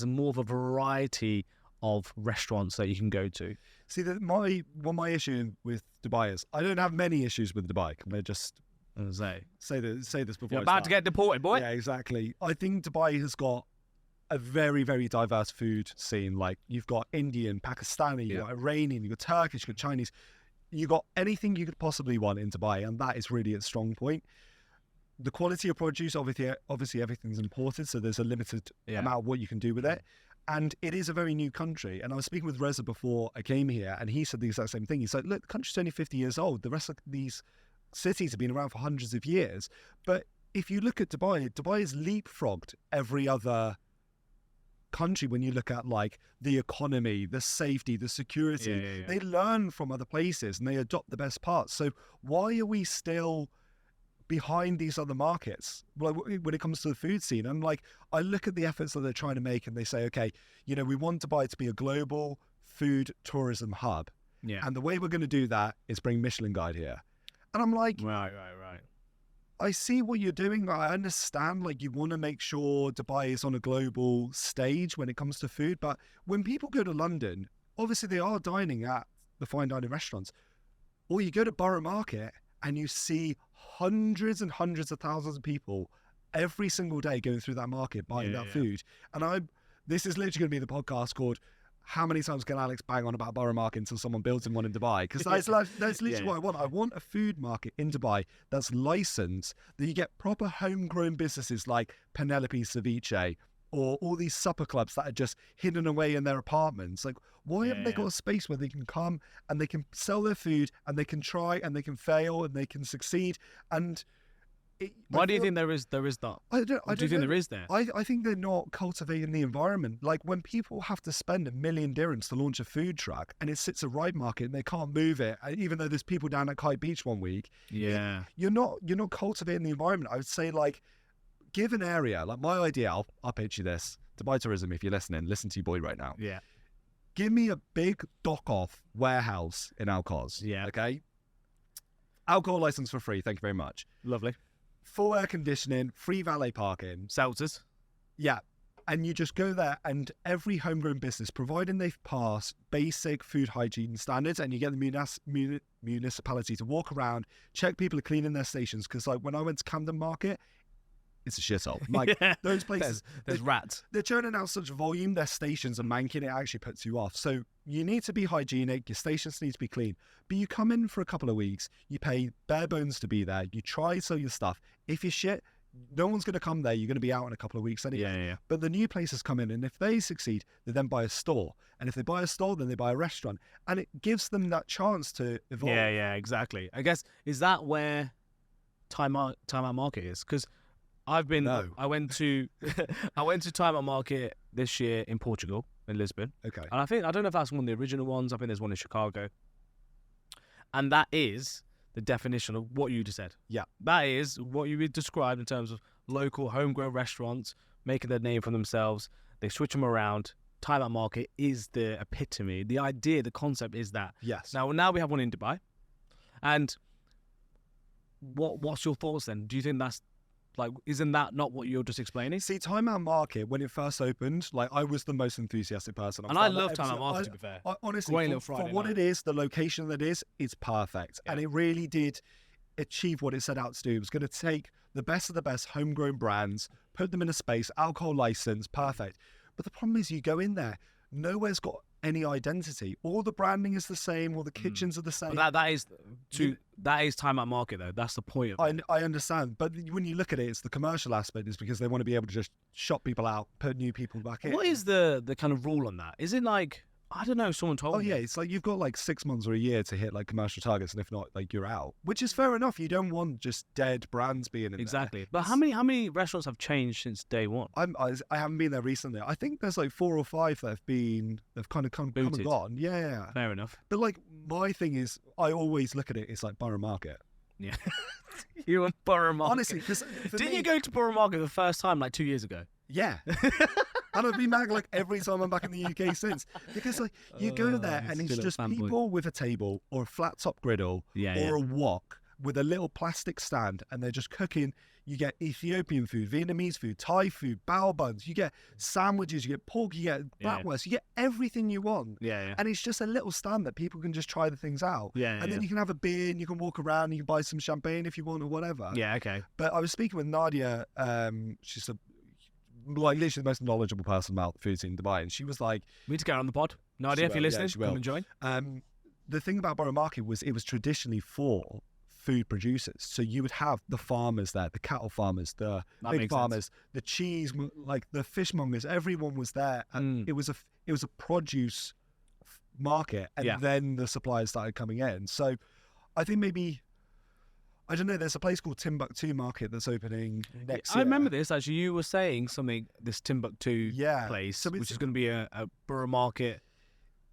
more of a variety of restaurants that you can go to. See, my issue with Dubai is I don't have many issues with Dubai. Can I just say this before You're I about start? to get deported, boy. Yeah, exactly. I think Dubai has got a very, very diverse food scene. Like you've got Indian, Pakistani, you've got Iranian, you've got Turkish, you've got Chinese. You got anything you could possibly want in Dubai, and that is really its strong point. The quality of produce, obviously everything's imported, so there's a limited amount of what you can do with it. And it is a very new country. And I was speaking with Reza before I came here, and he said the exact same thing. He's like, look, the country's only 50 years old. The rest of these cities have been around for hundreds of years. But if you look at Dubai has leapfrogged every other country when you look at like the economy, the safety, the security. They learn from other places and they adopt the best parts. So why are we still behind these other markets when it comes to the food scene? And like I look at the efforts that they're trying to make and they say, okay, we want Dubai to be a global food tourism hub. Yeah. And the way we're going to do that is bring Michelin Guide here. And I'm like, Right. I see what you're doing. I understand, like, you want to make sure Dubai is on a global stage when it comes to food. But when people go to London, obviously they are dining at the fine dining restaurants. Or you go to Borough Market and you see hundreds and hundreds of thousands of people every single day going through that market buying that food. And this is literally going to be the podcast called How Many Times Can Alex Bang On About Borough Market Until Someone Builds him one in Dubai? Because that's literally what I want. I want a food market in Dubai that's licensed, that you get proper homegrown businesses like Penelope Ceviche or all these supper clubs that are just hidden away in their apartments. Like, why haven't they got a space where they can come and they can sell their food and they can try and they can fail and they can succeed? And why do you think there is that? I don't do you think there is there? I think they're not cultivating the environment. Like when people have to spend $1 million dirhams to launch a food truck and it sits a ride market and they can't move it, even though there's people down at Kite Beach one week. Yeah. You're not cultivating the environment. I would say like give an area, like my idea, I'll pitch you this. Dubai Tourism, if you're listening, listen to your boy right now. Yeah. Give me a big dock-off warehouse in Alcos. Yeah. Okay? Alcohol license for free. Thank you very much. Lovely. Full air conditioning, free valet parking. Seltzers. Yeah. And you just go there and every homegrown business, providing they've passed basic food hygiene standards and you get the municipality to walk around, check people are cleaning their stations. Because like when I went to Camden Market, it's a shithole. Like those places, there's rats. They're churning out such volume. Their stations are manking. It actually puts you off. So you need to be hygienic. Your stations need to be clean. But you come in for a couple of weeks. You pay bare bones to be there. You try sell your stuff. If you're shit, no one's going to come there. You're going to be out in a couple of weeks anyway. Yeah. But the new places come in, and if they succeed, they then buy a store. And if they buy a store, then they buy a restaurant. And it gives them that chance to evolve. Yeah, exactly. I guess, is that where Time Out Market is? Because I went to Time Out Market this year in Portugal, in Lisbon. Okay. And I don't know if that's one of the original ones. I think there's one in Chicago. And that is the definition of what you just said. Yeah. That is what you described in terms of local homegrown restaurants making their name for themselves. They switch them around. Time Out Market is the epitome. The idea, the concept is that. Yes. Now we have one in Dubai. And what's your thoughts then? Do you think that's like, isn't that not what you're just explaining? See, Time Out Market, when it first opened, like I was the most enthusiastic person. And I love Time Out Market, to be fair. Honestly, Great little for Friday what night. it is, the location that it is, it's perfect. Yeah. And it really did achieve what it set out to do. It was going to take the best of the best homegrown brands, put them in a space, alcohol license, perfect. But the problem is you go in there, nowhere's got any identity. All the branding is the same, all the kitchens are the same. But that is Time Out Market, though. That's the point of it. I understand, but when you look at it, it's the commercial aspect is because they want to be able to just shop people out, put new people back in. What is the kind of rule on that? Is it like, I don't know, someone told Oh me. yeah, it's like you've got like 6 months or a year to hit like commercial targets, and if not, like you're out. Which is fair enough. You don't want just dead brands being in there. Exactly. But how many restaurants have changed since day one? I haven't been there recently. I think there's like 4 or 5 that have kind of come and Booted. gone. Yeah. Fair enough. But like my thing is, I always look at it. It's like Borough Market. Yeah. you on Borough Market. Honestly, because Didn't you go to Borough Market the first time like 2 years ago? Yeah. And I've been back like every time I'm back in the UK since. Because like you go there and it's just people with a table or a flat top griddle or a wok with a little plastic stand, and they're just cooking. You get Ethiopian food, Vietnamese food, Thai food, bao buns. You get sandwiches, you get pork, you get bratwurst, you get everything you want. And it's just a little stand that people can just try the things out. And then you can have a beer and you can walk around and you can buy some champagne if you want or whatever. But I was speaking with Nadia. She's like literally the most knowledgeable person about the food scene in Dubai, and she was like, we need to get her on the pod. Nadia, if you're listening, come and join. The thing about Borough Market was it was traditionally for food producers. So you would have the farmers there, the cattle farmers, the big farmers, the cheese, like the fishmongers. Everyone was there, and it was a produce market, and then the suppliers started coming in. So I think maybe, I don't know, there's a place called Timbuktu Market that's opening next year. I remember this, actually. You were saying something, this Timbuktu place, so which is going to be a Borough Market.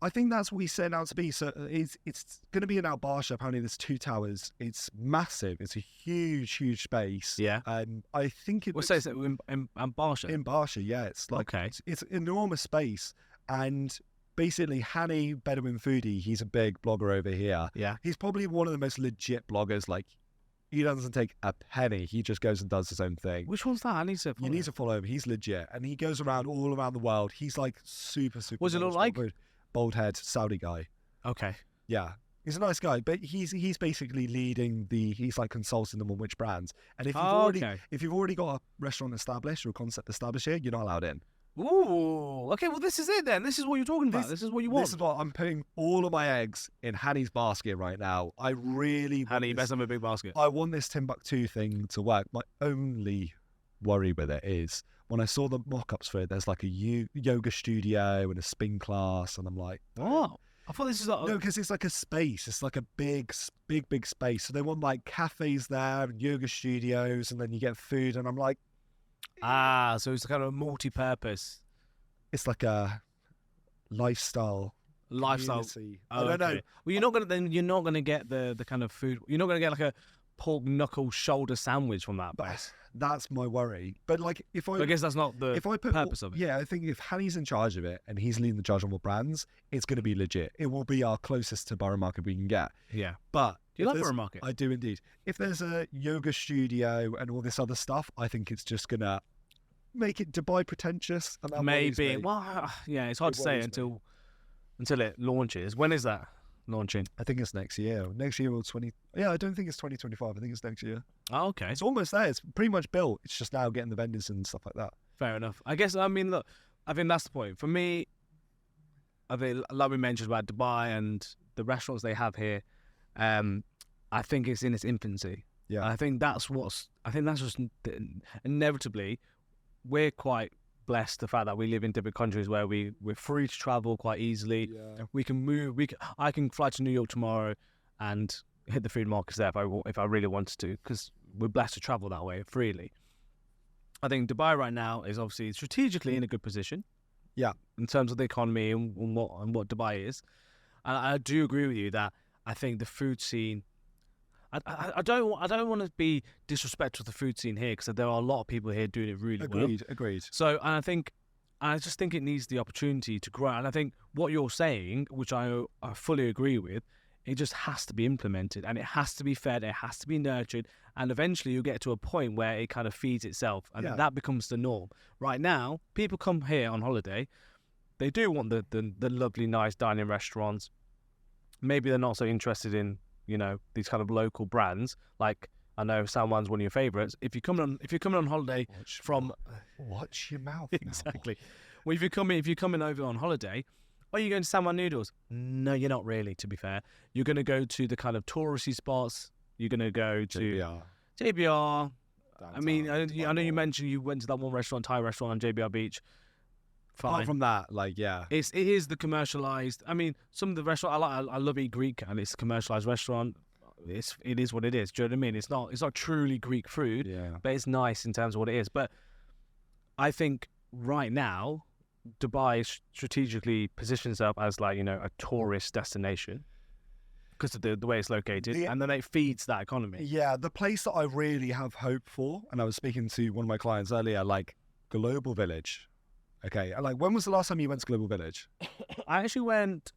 I think that's what we set out to be. So it's going to be in Al Barsha. Apparently there's 2 towers. It's massive. It's a huge, huge space. I think it... What says it in Barsha? In Barsha, yeah. It's like, it's enormous space. And basically, Hani Bedouin Foodie, he's a big blogger over here. He's probably one of the most legit bloggers. Like, he doesn't take a penny. He just goes and does his own thing. Which one's that? I need to follow. You need to follow him. He's legit. And he goes around all around the world. He's like super... What does it look like? Bald head Saudi guy. Yeah, he's a nice guy, but he's basically leading he's like consulting them on which brands. And if you've already got a restaurant established or a concept established here, you're not allowed in. Ooh, okay, well this is it then. This is what you're talking about. This is what you want. This is what I'm putting all of my eggs in Hani's basket right now. I really Hani, you best have a big basket. I want this Timbuktu thing to work. My only worry with it is, when I saw the mock-ups for it, there's like a yoga studio and a spin class, and I'm like, oh, I thought this is like... No, because it's like a space. It's like a big space. So they want like cafes there and yoga studios, and then you get food, and I'm like... so it's kind of a multi-purpose. It's like a lifestyle. Community. I don't know. Well, you're not gonna get the kind of food. You're not gonna get like a pork knuckle shoulder sandwich from that place. That's my worry. But like, I guess that's not the purpose of it. Yeah, I think if Hani's in charge of it and he's leading the charge on the brands, it's going to be legit. It will be our closest to Borough Market we can get. Yeah. But do you love Borough Market? I do indeed. If there's a yoga studio and all this other stuff, I think it's just gonna make it Dubai pretentious. And that maybe. Well, yeah, it's hard to say until it launches. When is that launching? I think it's next year. Next year or I don't think it's 2025. I think it's next year. Oh, okay. It's almost there. It's pretty much built. It's just now getting the vendors and stuff like that. Fair enough. I guess, I mean, look, I think that's the point. For me, I think, like we mentioned about Dubai and the restaurants they have here, I think it's in its infancy. Yeah. I think that's just inevitably, we're quite blessed the fact that we live in different countries where we're free to travel quite easily. Yeah. We can move. I can fly to New York tomorrow and hit the food markets there if I really wanted to, because we're blessed to travel that way freely. I think Dubai right now is obviously strategically in a good position. Yeah. In terms of the economy and what Dubai is, and I do agree with you that I think the food scene. I don't want to be disrespectful to the food scene here, because there are a lot of people here doing it really well. Agreed. So, and I just think it needs the opportunity to grow. And I think what you're saying, which I fully agree with, it just has to be implemented, and it has to be fed, it has to be nurtured, and eventually you'll get to a point where it kind of feeds itself, and that becomes the norm. Right now, people come here on holiday, they do want the lovely, nice dining restaurants. Maybe they're not so interested in, these kind of local brands. Like, I know someone's one of your favourites. If you're coming on holiday watch your mouth. Exactly. Well, if you're coming over on holiday, are you going to Salmon Noodles? No, you're not really, to be fair. You're going to go to the kind of touristy spots. You're going to go to JBR. I mean, I know you mentioned you went to that one restaurant, Thai restaurant on JBR Beach. Fine. Apart from that, it is the commercialized. I mean, some of the restaurant I love Eat Greek, and it's a commercialized restaurant. It is what it is. Do you know what I mean? It's not truly Greek food, but it's nice in terms of what it is. But I think right now, Dubai strategically positions itself as a tourist destination. because of the way it's located, and then it feeds that economy. Yeah, the place that I really have hope for, and I was speaking to one of my clients earlier, like Global Village. Okay, like when was the last time you went to Global Village? I actually went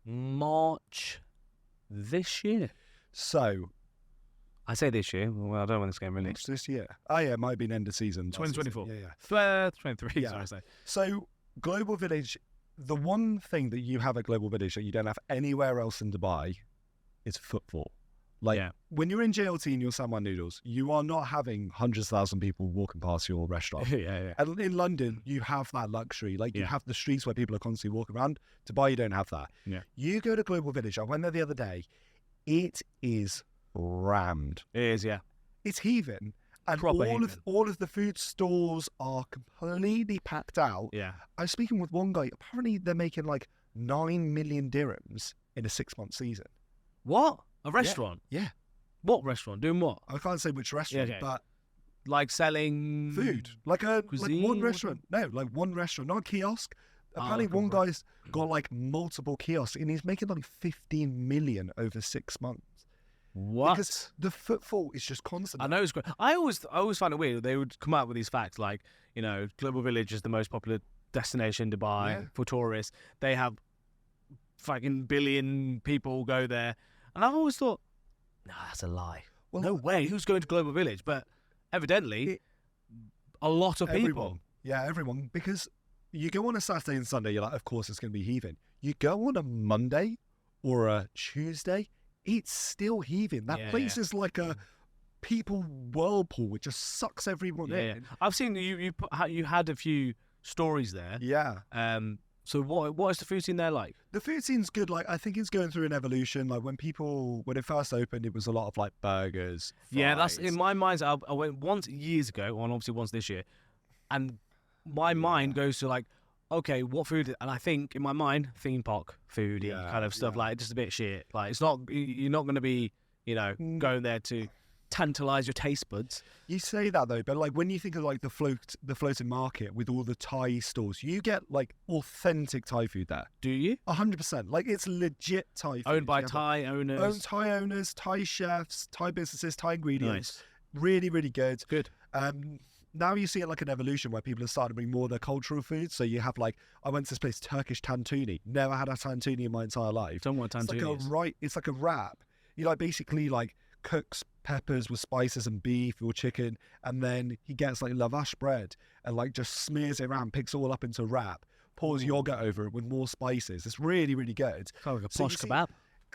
March this year. So, I say this year. Well, I don't know when this game released. this year. Oh yeah, it might have been end of season. 2024. Yeah. 23. Yeah. Sorry, I say. So Global Village, the one thing that you have at Global Village that you don't have anywhere else in Dubai is footfall. Like when you're in JLT and you're Salmon Noodles, you are not having hundreds of thousands of people walking past your restaurant. And in London, you have that luxury. Like you have the streets where people are constantly walking around. Dubai, you don't have that. You go to Global Village. I went there the other day. It is rammed. It is, yeah. It's heaving. And Proper all of the food stores are completely packed out. Yeah. I was speaking with one guy. Apparently, they're making like 9 million dirhams in a 6-month season. What? A restaurant? Yeah. What restaurant? Doing what? I can't say which restaurant, but like selling food, like cuisine, one restaurant. No, like one restaurant, not a kiosk. Apparently, one guy's got like multiple kiosks, and he's making like 15 million over 6 months. What? Because the footfall is just constant. I know it's great. I always find it weird. They would come out with these facts like, you know, Global Village is the most popular destination in Dubai for tourists. They have fucking billion people go there. And I've always thought, no, that's a lie. Well, no way. Who's going to Global Village? But evidently, a lot of people. Yeah, everyone. Because you go on a Saturday and Sunday, you're like, of course it's going to be heaving. You go on a Monday or a Tuesday, it's still heaving. That place is like a people whirlpool. It just sucks everyone in. I've seen you had a few stories there. Yeah. So what is the food scene there like? The food scene's good. Like I think it's going through an evolution. Like when it first opened, it was a lot of like burgers. Fries. Yeah, that's in my mind. I went once years ago, and obviously once this year, and my mind goes to like, okay, what food? And I think in my mind, theme park food kind of stuff, like just a bit shit. Like it's not, you're not going to be, going there to tantalize your taste buds. You say that though, but like when you think of like the floating market with all the Thai stores, you get like authentic Thai food there. Do you? 100%. Like it's legit Thai food. Owned by Thai owners. Thai owners, Thai chefs, Thai businesses, Thai ingredients. Nice. Really, really good. Good. Now you see it like an evolution where people are starting to bring more of their cultural food. So you have like, I went to this place, Turkish tantuni. Never had a tantuni in my entire life. Don't know what tantuni is. It's like a wrap. You like basically like cooks peppers with spices and beef or chicken, and then he gets like lavash bread and like just smears it around, picks it all up into a wrap, pours yogurt over it with more spices. It's really, really good. Kind of like a posh kebab.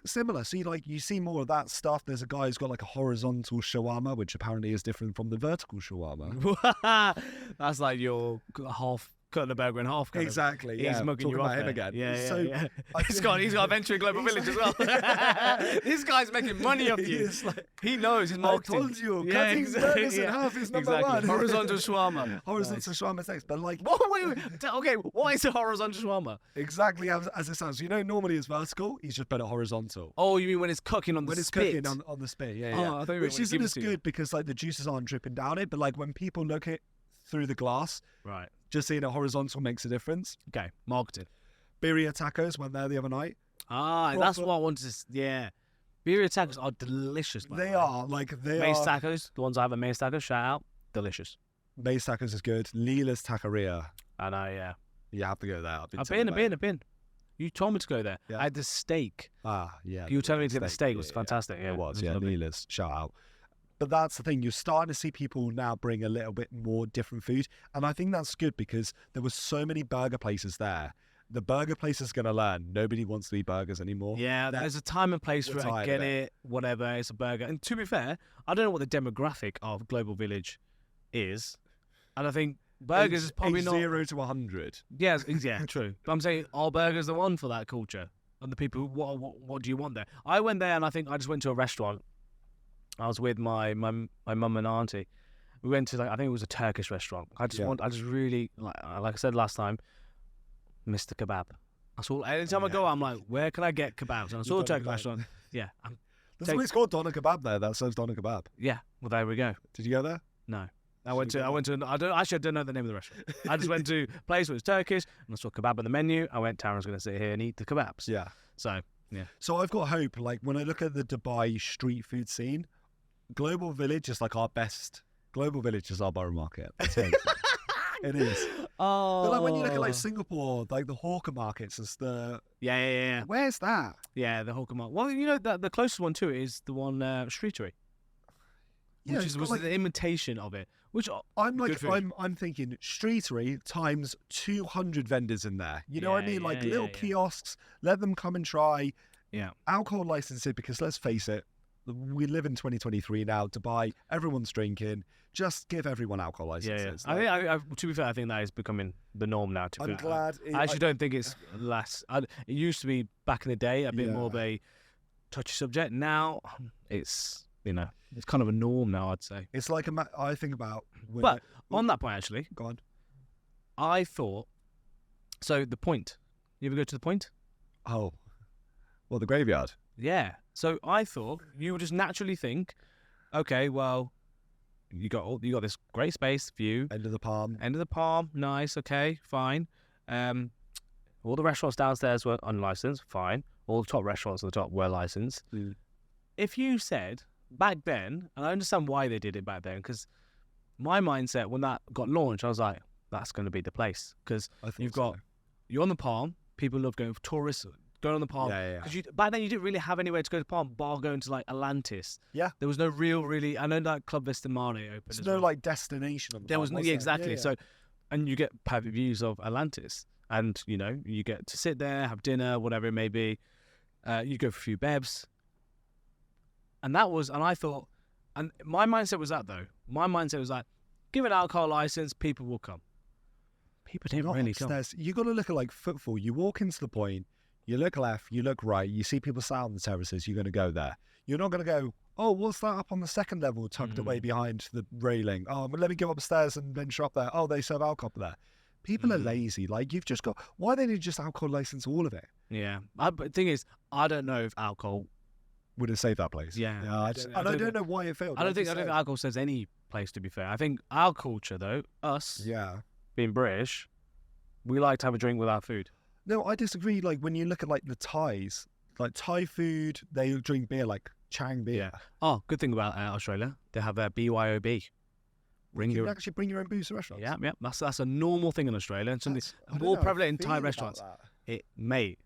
Similar. So you see more of that stuff. There's a guy who's got like a horizontal shawarma, which apparently is different from the vertical shawarma. That's like your half cutting a burger in half. Exactly. He's mugging you about off him there. again. Yeah. He's got a venture in Global Village as well. This guy's making money off you. He knows his marketing. I told you, cutting burgers in half is number one. Horizontal shawarma. Horizontal shawarma next, but like... Wait. Okay, what is a horizontal shawarma? Exactly as it sounds. Normally it's vertical, he's just better horizontal. Oh, you mean when it's cooking on the spit? When it's cooking on the spit, yeah. I thought Which isn't as good because like the juices aren't dripping down it, but like when people look it through the glass... Right. Just seeing it horizontal makes a difference. Okay, marketing. Birria tacos, went there the other night. That's what I wanted to... Yeah. Birria tacos are delicious. They are. Mace tacos, the ones I have at Mace tacos, shout out, delicious. Mace tacos is good. Lila's taqueria. I know, yeah. You have to go there. I've been. You told me to go there. Yeah. I had the steak. Yeah. You were telling me to get the steak. It was fantastic. Yeah, it was. Yeah, Lila's. Shout out. But that's the thing, you're starting to see people now bring a little bit more different food. And I think that's good because there was so many burger places there. The burger place is going to learn. Nobody wants to eat burgers anymore. Yeah, there's a time and place for it. I get it, whatever, it's a burger. And to be fair, I don't know what the demographic of Global Village is. And I think burgers is probably not... 0 to 100. Yeah, true. But I'm saying, are burgers the one for that culture? And the people, what do you want there? I went there and I think I just went to a restaurant. I was with my mum and auntie. We went to I think it was a Turkish restaurant. I just really like I said last time, Mr. Kebab. That's all. Anytime I go, I'm like, where can I get kebabs? And I saw a Turkish restaurant. Yeah. There's a place called Doner Kebab there that serves Doner Kebab. Yeah. Well, there we go. Did you go there? No. I don't know the name of the restaurant. I just went to a place where it was Turkish and I saw kebab on the menu. I went, Taryn's going to sit here and eat the kebabs. Yeah. So Yeah. So I've got hope. Like when I look at the Dubai street food scene, Global Village is like our best. Global Village is our borough market. That's it. It is. Oh. But like when you look at like Singapore, like the hawker markets, it's the Yeah. where's that? Yeah, the hawker market. Well, you know, the closest one to it is the one Streetery, Yeah, which it's was got, like, an imitation of it. Which I'm good like food. I'm thinking streetery times 200 vendors in there. You know what I Yeah, mean? Like yeah, little yeah. kiosks. Let them come and try. Yeah. Alcohol licensing, because let's face it, we live in 2023 now. Dubai, everyone's drinking. Just give everyone alcohol licenses. I Like, think, to be fair, I think that is becoming the norm now. To be I'm fair. glad. I actually don't think it's less. It used to be back in the day a bit more of Yeah. a touchy subject. Now it's it's kind of a norm now. I'd say. It's like I think about. When But on that point, actually, go on. I thought. So the Point. You ever go to the Point? Oh, well, the graveyard. Yeah. So I thought you would just naturally think, okay, well, you got this great space view, End of the palm. end of the palm, nice, okay, fine. All the restaurants downstairs were unlicensed, fine. All the top restaurants at the top were licensed. Mm. If you said back then, and I understand why they did it back then, because my mindset when that got launched, I was like, that's going to be the place, because you've got you're on the palm. People love going for tourists. Going on the palm. Yeah. Because back then you didn't really have anywhere to go to palm, bar going to like Atlantis. Yeah. There was no really. I know that Club Vista Mare opened. There's as no well. like destination on the There palm, was no, was yeah, there? exactly. Yeah. So, and you get perfect views of Atlantis, and you get to sit there, have dinner, whatever it may be. You go for a few bevs, and I thought, and my mindset was that though. My mindset was like, give an alcohol license, people will come. People didn't Not really come. upstairs. You got to look at like footfall. You walk into the Point, you look left, you look right, you see people sat on the terraces, you're going to go there. You're not going to go, oh, what's that up on the second level tucked away behind the railing? Oh, well, let me go upstairs and venture up there. Oh, they serve alcohol there. People are lazy. Like, you've just got, why they need just alcohol license all of it? Yeah. But the thing is, I don't know if alcohol. Would have saved that place. Yeah. I don't know why it failed. I don't like think you said. alcohol says any place. To be fair, I think our culture, though, us Yeah. being British, we like to have a drink with our food. No, I disagree. Like, when you look at like the Thais, like Thai food, they drink beer like Chang beer. Oh, good thing about Australia, they have their BYOB. You can actually bring your own booze to restaurants. Yeah. That's a normal thing in Australia, and something I don't more know, I prevalent in feel Thai about restaurants. that. Mate,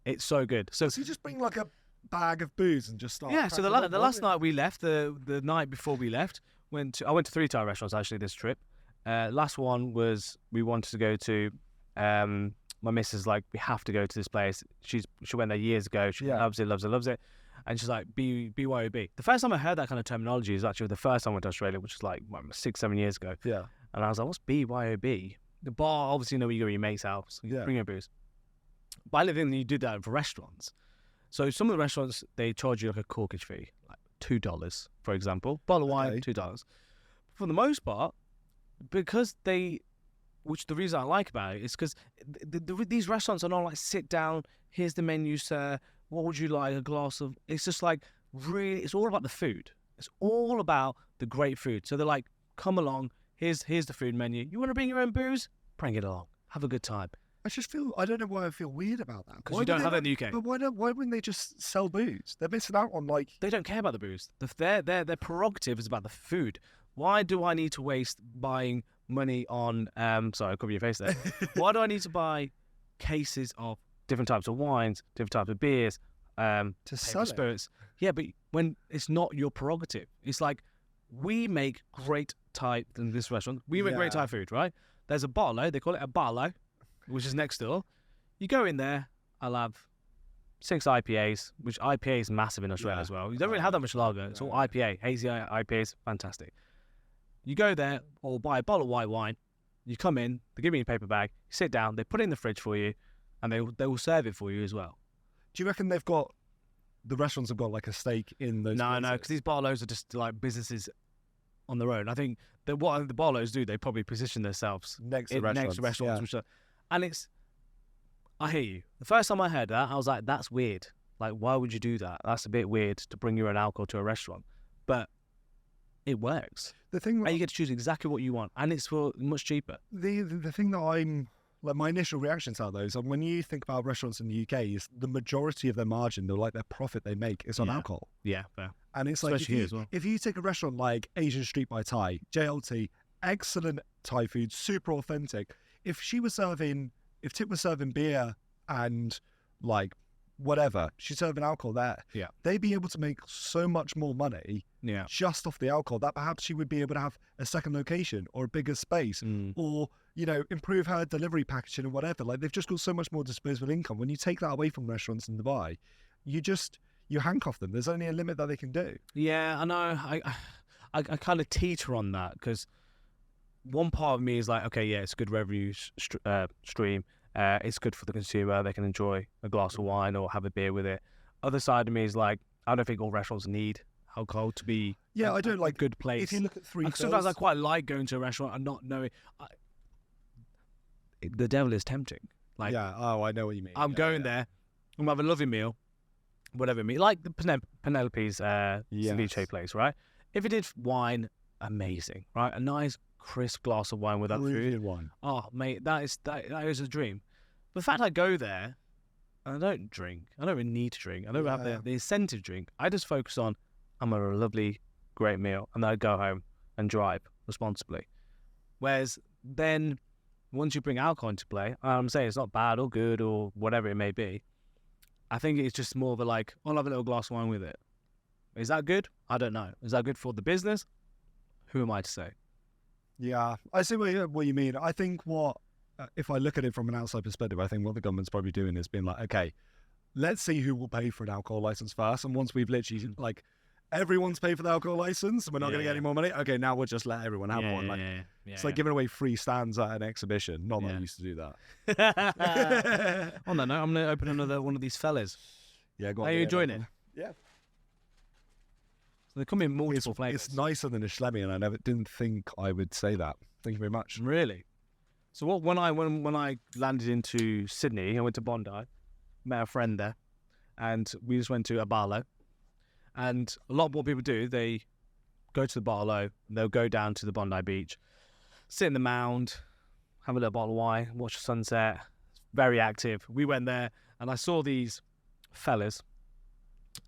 it's so good. So So you just bring like a bag of booze and just start. yeah. So the cracking last open? night we left, the night before we left, I went to 3 Thai restaurants actually this trip. Last one was we wanted to go to. My missus like, we have to go to this place. She went there years ago. She loves it. And she's like, BYOB. The first time I heard that kind of terminology is actually the first time I went to Australia, which was like 6-7 years ago. Yeah. And I was like, what's BYOB? The bar, obviously, where you go to your mate's house. You bring your booze. But I think you do that for restaurants. So some of the restaurants, they charge you like a corkage fee, like $2, for example. Bottle of wine, $2. For the most part, because which the reason I like about it is because these restaurants are not like, sit down, here's the menu, sir. What would you like? A glass of... It's just like, really, it's all about the food. It's all about the great food. So they're like, come along, here's the food menu. You want to bring your own booze? Bring it along. Have a good time. I just feel, I don't know why I feel weird about that. Because you don't have it in the UK. But why wouldn't they just sell booze? They're missing out on like... They don't care about the booze. Their prerogative is about the food. Why do I need to waste buying money on... sorry, I covered your face there. Why do I need to buy cases of different types of wines, different types of beers, to sell it? spirits? Yeah, but when it's not your prerogative. It's like, we make great Thai... In this restaurant, we make great Thai food, right? There's a bottle, they call it a bottle, which is next door. You go in there, I'll have 6 IPAs, which IPA is massive in Australia as well. You don't really have that much lager. It's all IPA. Hazy IPAs, fantastic. You go there, or buy a bottle of white wine. You come in, they give you a paper bag, you sit down, they put it in the fridge for you, and they will serve it for you as well. Do you reckon the restaurants have got like a stake in those? No, places? because these barlows are just like businesses on their own. I think that what the barlows do, they probably position themselves Next to restaurants. yeah. Which are, and it's, I hear you. The first time I heard that, I was like, that's weird. Like, why would you do that? That's a bit weird to bring your own alcohol to a restaurant. But it works. The thing And you get to choose exactly what you want. And it's for much cheaper. the thing that I'm like my initial reactions are those. And when you think about restaurants in the UK, is the majority of their margin, their profit they make is on alcohol. Yeah, fair. And it's like Especially here as well. if you take a restaurant like Asian Street by Thai, JLT, excellent Thai food, super authentic. If Tip was serving beer and like whatever, she's serving alcohol there. Yeah. They'd be able to make so much more money just off the alcohol that perhaps she would be able to have a second location or a bigger space or, improve her delivery packaging and whatever. Like they've just got so much more disposable income. When you take that away from restaurants in Dubai, you handcuff them. There's only a limit that they can do. Yeah, I know. I kind of teeter on that because one part of me is like, okay, yeah, it's a good revenue stream. It's good for the consumer. They can enjoy a glass of wine or have a beer with it. Other side of me is like, I don't think all restaurants need alcohol to be I don't like good place. If you look at sometimes I quite like going to a restaurant and not knowing. The devil is tempting. Like, I know what you mean. I'm going there. I'm having a lovely meal, whatever meal, like the Penelope's ceviche place, right? If it did wine, amazing, right? A nice crisp glass of wine with that food. Wine. Oh, mate, that is a dream. But the fact I go there and I don't drink, I don't really need to drink. I don't have the incentive drink. I just focus on I'm having a lovely, great meal, and then I go home and drive responsibly. Whereas then, once you bring alcohol into play, I'm saying it's not bad or good or whatever it may be. I think it's just more of a like, I'll have a little glass of wine with it. Is that good? I don't know. Is that good for the business? Who am I to say? Yeah, I see what you mean. I think if I look at it from an outside perspective, I think what the government's probably doing is being like, okay, let's see who will pay for an alcohol license first. And once we've literally, like, everyone's paid for the alcohol license and we're not going to get any more money, okay, now we'll just let everyone have one. It's like giving away free stands at an exhibition. Not that I used to do that. On that note, I'm going to open another one of these fellas. Yeah, go on. Are you enjoying it? Yeah. So they come in multiple flavours. It's nicer than a Schlemmy, and I didn't think I would say that. Thank you very much. Really? So when I landed into Sydney, I went to Bondi, met a friend there, and we just went to a Barlow. And a lot of what people do, they go to the Barlow, they'll go down to the Bondi Beach, sit in the mound, have a little bottle of wine, watch the sunset. Very active. We went there, and I saw these fellas.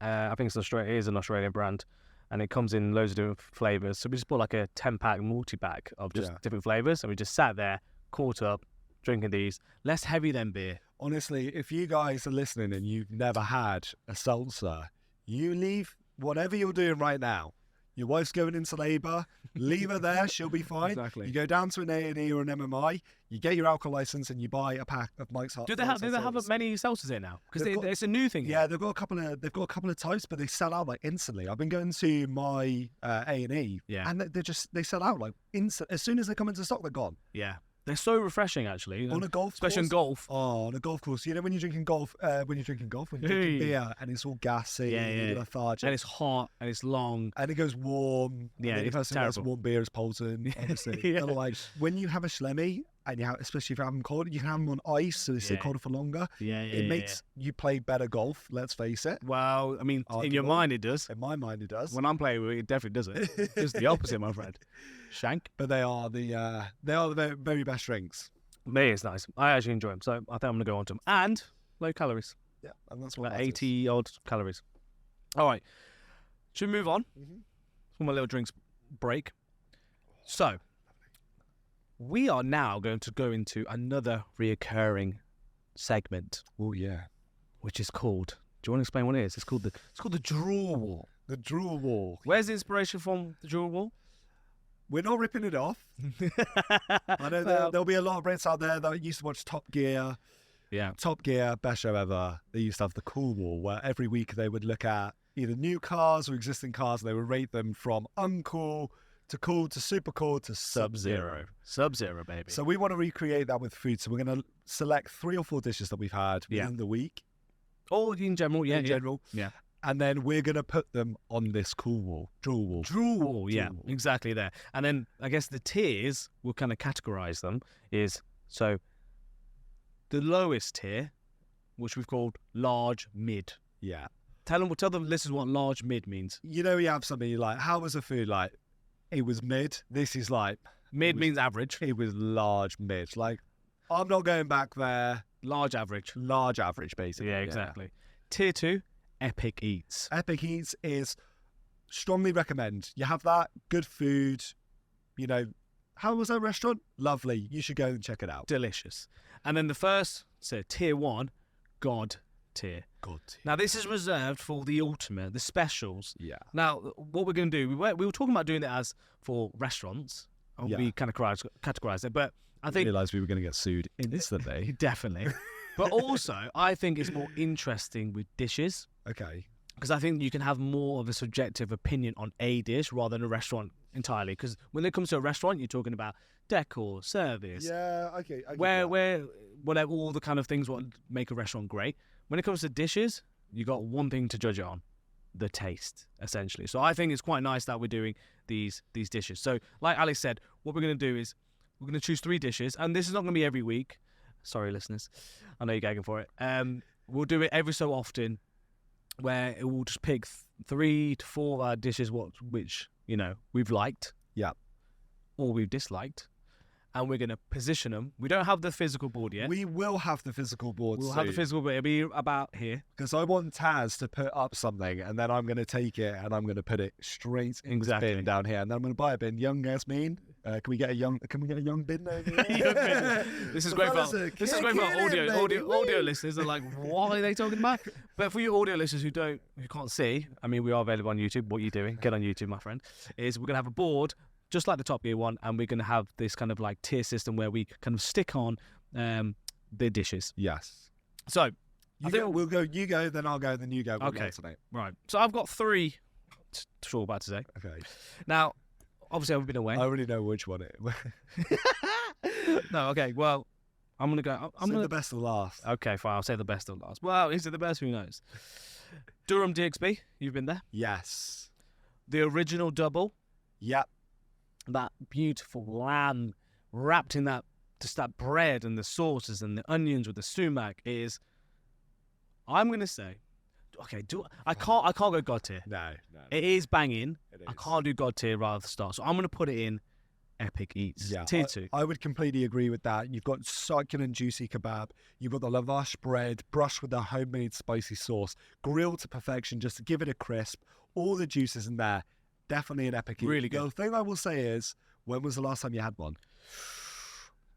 I think it is an Australian brand, and it comes in loads of different flavours. So we just bought like a 10-pack multi-pack of just different flavours, and we just sat there, caught up, drinking these. Less heavy than beer. Honestly, if you guys are listening and you've never had a seltzer, you leave whatever you're doing right now. Your wife's going into labour. Leave her there. She'll be fine. Exactly. You go down to an A&E or an MMI. You get your alcohol license and you buy a pack of Mike's Hard. Do they have many seltzers here now? Because it's a new thing. Yeah, they've got a couple of types, but they sell out like instantly. I've been going to my A&E, and they sell out like instant. As soon as they come into stock, they're gone. Yeah. They're so refreshing, actually. On a golf especially course. on golf. Oh, on a golf course. You know when you're drinking when you're drinking beer and it's all gassy, lethargic. And it's hot, and it's long. And it goes warm. Yeah, and the it's person who has warm beer is Polton, obviously. And like, when you have a Schlemmy, and especially if you have them cold, you can have them on ice, so they stay colder for longer. It makes you play better golf, let's face it. Well, I mean, in your mind it does. In my mind it does. When I'm playing with it, it definitely doesn't. It's the opposite, my friend. Shank. But they are the very best drinks. It is nice. I actually enjoy them, so I think I'm going to go on to them. And low calories. Yeah, and that's what about 80 odd calories. All right. Should we move on? For my little drinks break. So, we are now going to go into another reoccurring segment. Oh yeah. Which is called, do you want to explain what it is? It's called the DROOL WALL. The DROOL WALL. Where's the inspiration from, the DROOL WALL? We're not ripping it off. I know there'll be a lot of Brits out there that used to watch Top Gear. Yeah. Top Gear, best show ever. They used to have the Cool Wall, where every week they would look at either new cars or existing cars, and they would rate them from uncool to super cool to sub-zero. Sub-zero, baby. So we want to recreate that with food. So we're going to select 3 or 4 dishes that we've had within the week. Or in general, In general. Yeah. And then we're going to put them on this cool wall. DROOL WALL. DROOL WALL, yeah. Exactly there. And then I guess the tiers, we'll kind of categorize them, is so the lowest tier, which we've called large mid. Yeah. Tell the listeners what large mid means. You know, you have something you're like, how was the food? Like, it was mid. This is like... Mid means average. It was large mid. Like, I'm not going back there. Large average. Large average, basically. Yeah, exactly. Tier 2, Epic Eats. Epic Eats is strongly recommend. You have that, good food, you know. How was that restaurant? Lovely. You should go and check it out. Delicious. And then the first, so tier 1, God tier. God. Now, this is reserved for the ultimate, the specials. Yeah. Now, what we're going to do, we were talking about doing it as for restaurants. And Yeah. we kind of categorized it. But I I think... realised we were going to get sued instantly. Definitely. But also, I think it's more interesting with dishes. Okay. Because I think you can have more of a subjective opinion on a dish rather than a restaurant entirely. Because when it comes to a restaurant, you're talking about decor, service, Yeah, okay. where whatever, all the kind of things what make a restaurant great. When it comes to dishes, you got one thing to judge it on: the taste, essentially. So I think it's quite nice that we're doing these dishes. So, like Alex said, what we're going to do is we're going to choose 3 dishes, and this is not going to be every week. Sorry, listeners, I know you're gagging for it. We'll do it every so often, where it will just pick 3 to 4 dishes which we've liked, Yeah. or we've disliked, and we're going to position them. We don't have the physical board yet. We will have the physical board We'll have the physical board. It'll be about here. because I want Taz to put up something, and then I'm going to take it and I'm going to put it straight in the bin down here, and then I'm going to buy a bin. Young Yasmin, can we get a young bin over here? This is great for audio listeners. Are like, what are they talking about? But for you audio listeners who can't see, I mean, we are available on YouTube. What are you doing? Get on YouTube, my friend. Is we're gonna have a board just like the Top Gear one, and we're gonna have this kind of like tier system where we kind of stick on the dishes. Yes. So we'll go. You go, then I'll go, then you go. We'll Okay. alternate. right. So I've got 3 to talk about today. Okay. Now, obviously, I've been away. I already know which one it. No, okay. Well, I'm gonna go. I'm Save gonna. the best of last. Okay, fine. I'll say the best of last. Well, is it the best? Who knows? Durham DXB. You've been there. Yes. The original double. Yep. That beautiful lamb wrapped in that bread and the sauces and the onions with the sumac is. I'm gonna say, okay. I can't go God tier. No. It is banging. It I is. can't do God tier right at the start, so I'm gonna put it in Epic Eats. Yeah, Tier 2. I would completely agree with that. You've got succulent, juicy kebab. You've got the lavash bread, brushed with the homemade spicy sauce, grilled to perfection, just to give it a crisp. All the juices in there. Definitely an Epic Eats. Really good. The thing I will say is, when was the last time you had one?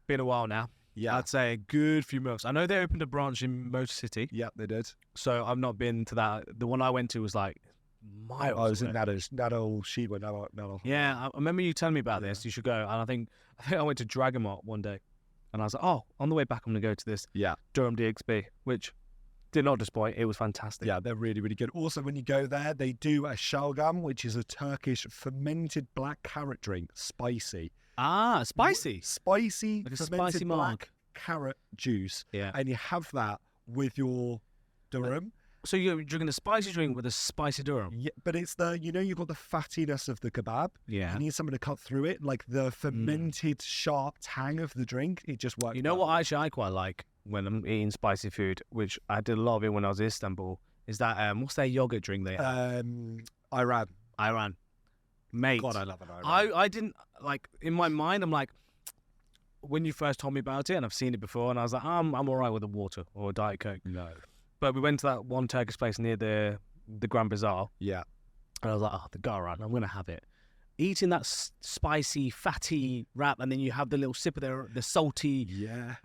Been a while now. Yeah. I'd say a good few months. I know they opened a branch in Motor City, Yep, they did. so I've not been to that. The one I went to was like miles. I was in away. Nado Sheba, Nado. Yeah, I remember you telling me about this. You should go. And I think I went to Dragamart one day, and I was like, oh, on the way back, I'm going to go to this Yeah. Durham DXB, which did not disappoint. It was fantastic. Yeah, they're really, really good. Also, when you go there, they do a shalgam, which is a Turkish fermented black carrot drink, spicy. Ah, spicy. Spicy, Like a fermented spicy black marg. carrot juice. Yeah. And you have that with your Durham. So you're drinking a spicy drink with a spicy Durham. Yeah, but it's you've got the fattiness of the kebab. Yeah. You need something to cut through it, like the fermented sharp tang of the drink. It just works. You know what I quite like when I'm eating spicy food, which I did a lot of it when I was in Istanbul, is that what's their yogurt drink they have? Iran. Mate. God, I love an Iran. I didn't like in my mind. I'm like, when you first told me about it, and I've seen it before, and I was like, I'm all right with a water or a Diet Coke. No. But we went to that one Turkish place near the Grand Bazaar, Yeah. and I was like, oh, the garan, I'm gonna have it. Eating that spicy, fatty wrap, and then you have the little sip of the salty. Yeah.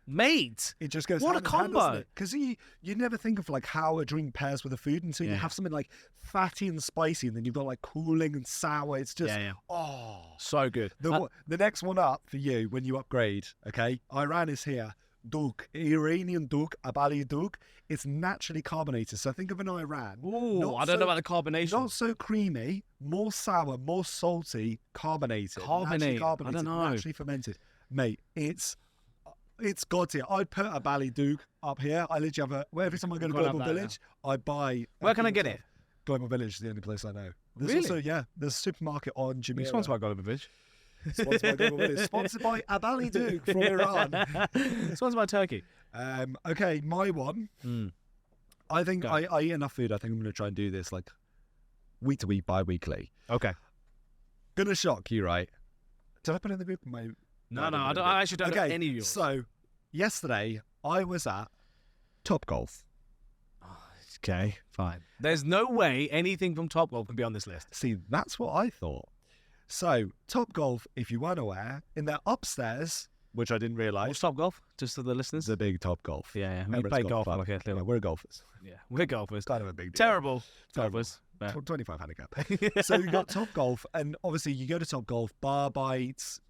Mate, It just goes. What a hand in hand, combo. doesn't it? Because you never think of like how a drink pairs with a food until you Yeah. have something like fatty and spicy, and then you've got like cooling and sour. It's just Yeah. oh. So good. The next one up for you when you upgrade, okay? Iran is here. Duk, Iranian Duk, Abali Duk. It's naturally carbonated. So think of an Iran. Ooh, Not I don't know so- about the carbonation. Not so creamy, more sour, more salty, carbonated. Naturally Carbonate. I carbonated, don't know. naturally fermented. Mate, it's God tier. I'd put a Bali Duke up here. I literally have every time I go to Gotta have Global that, Village, I buy. Where can I get it? Global Village is the only place I know. There's Really? also, there's a supermarket on Jumeirah. Sponsored by Golden Village. Sponsored by Global Village. Sponsored by Abali Duke from Iran. Sponsored by Turkey. Okay, my one. I think Go. I eat enough food. I think I'm going to try and do this like week to week, bi-weekly. Okay. Gonna shock you, right? Did I put in the group? My No, I actually don't know okay, any of yours. so yesterday I was at Topgolf. Okay, fine. There's no way anything from Topgolf can be on this list. See, that's what I thought. So, Topgolf, if you weren't aware, in their upstairs, which I didn't realise, What's Topgolf? Just for the listeners. the big Topgolf. Yeah, we Emirates play Golf golf. Club. Like a Yeah, little, we're golfers. yeah, we're golfers. Kind of a big deal. Terrible Terrible. golfers. Yeah. 25 handicap. So you got Topgolf, and obviously you go to Topgolf, bar bites,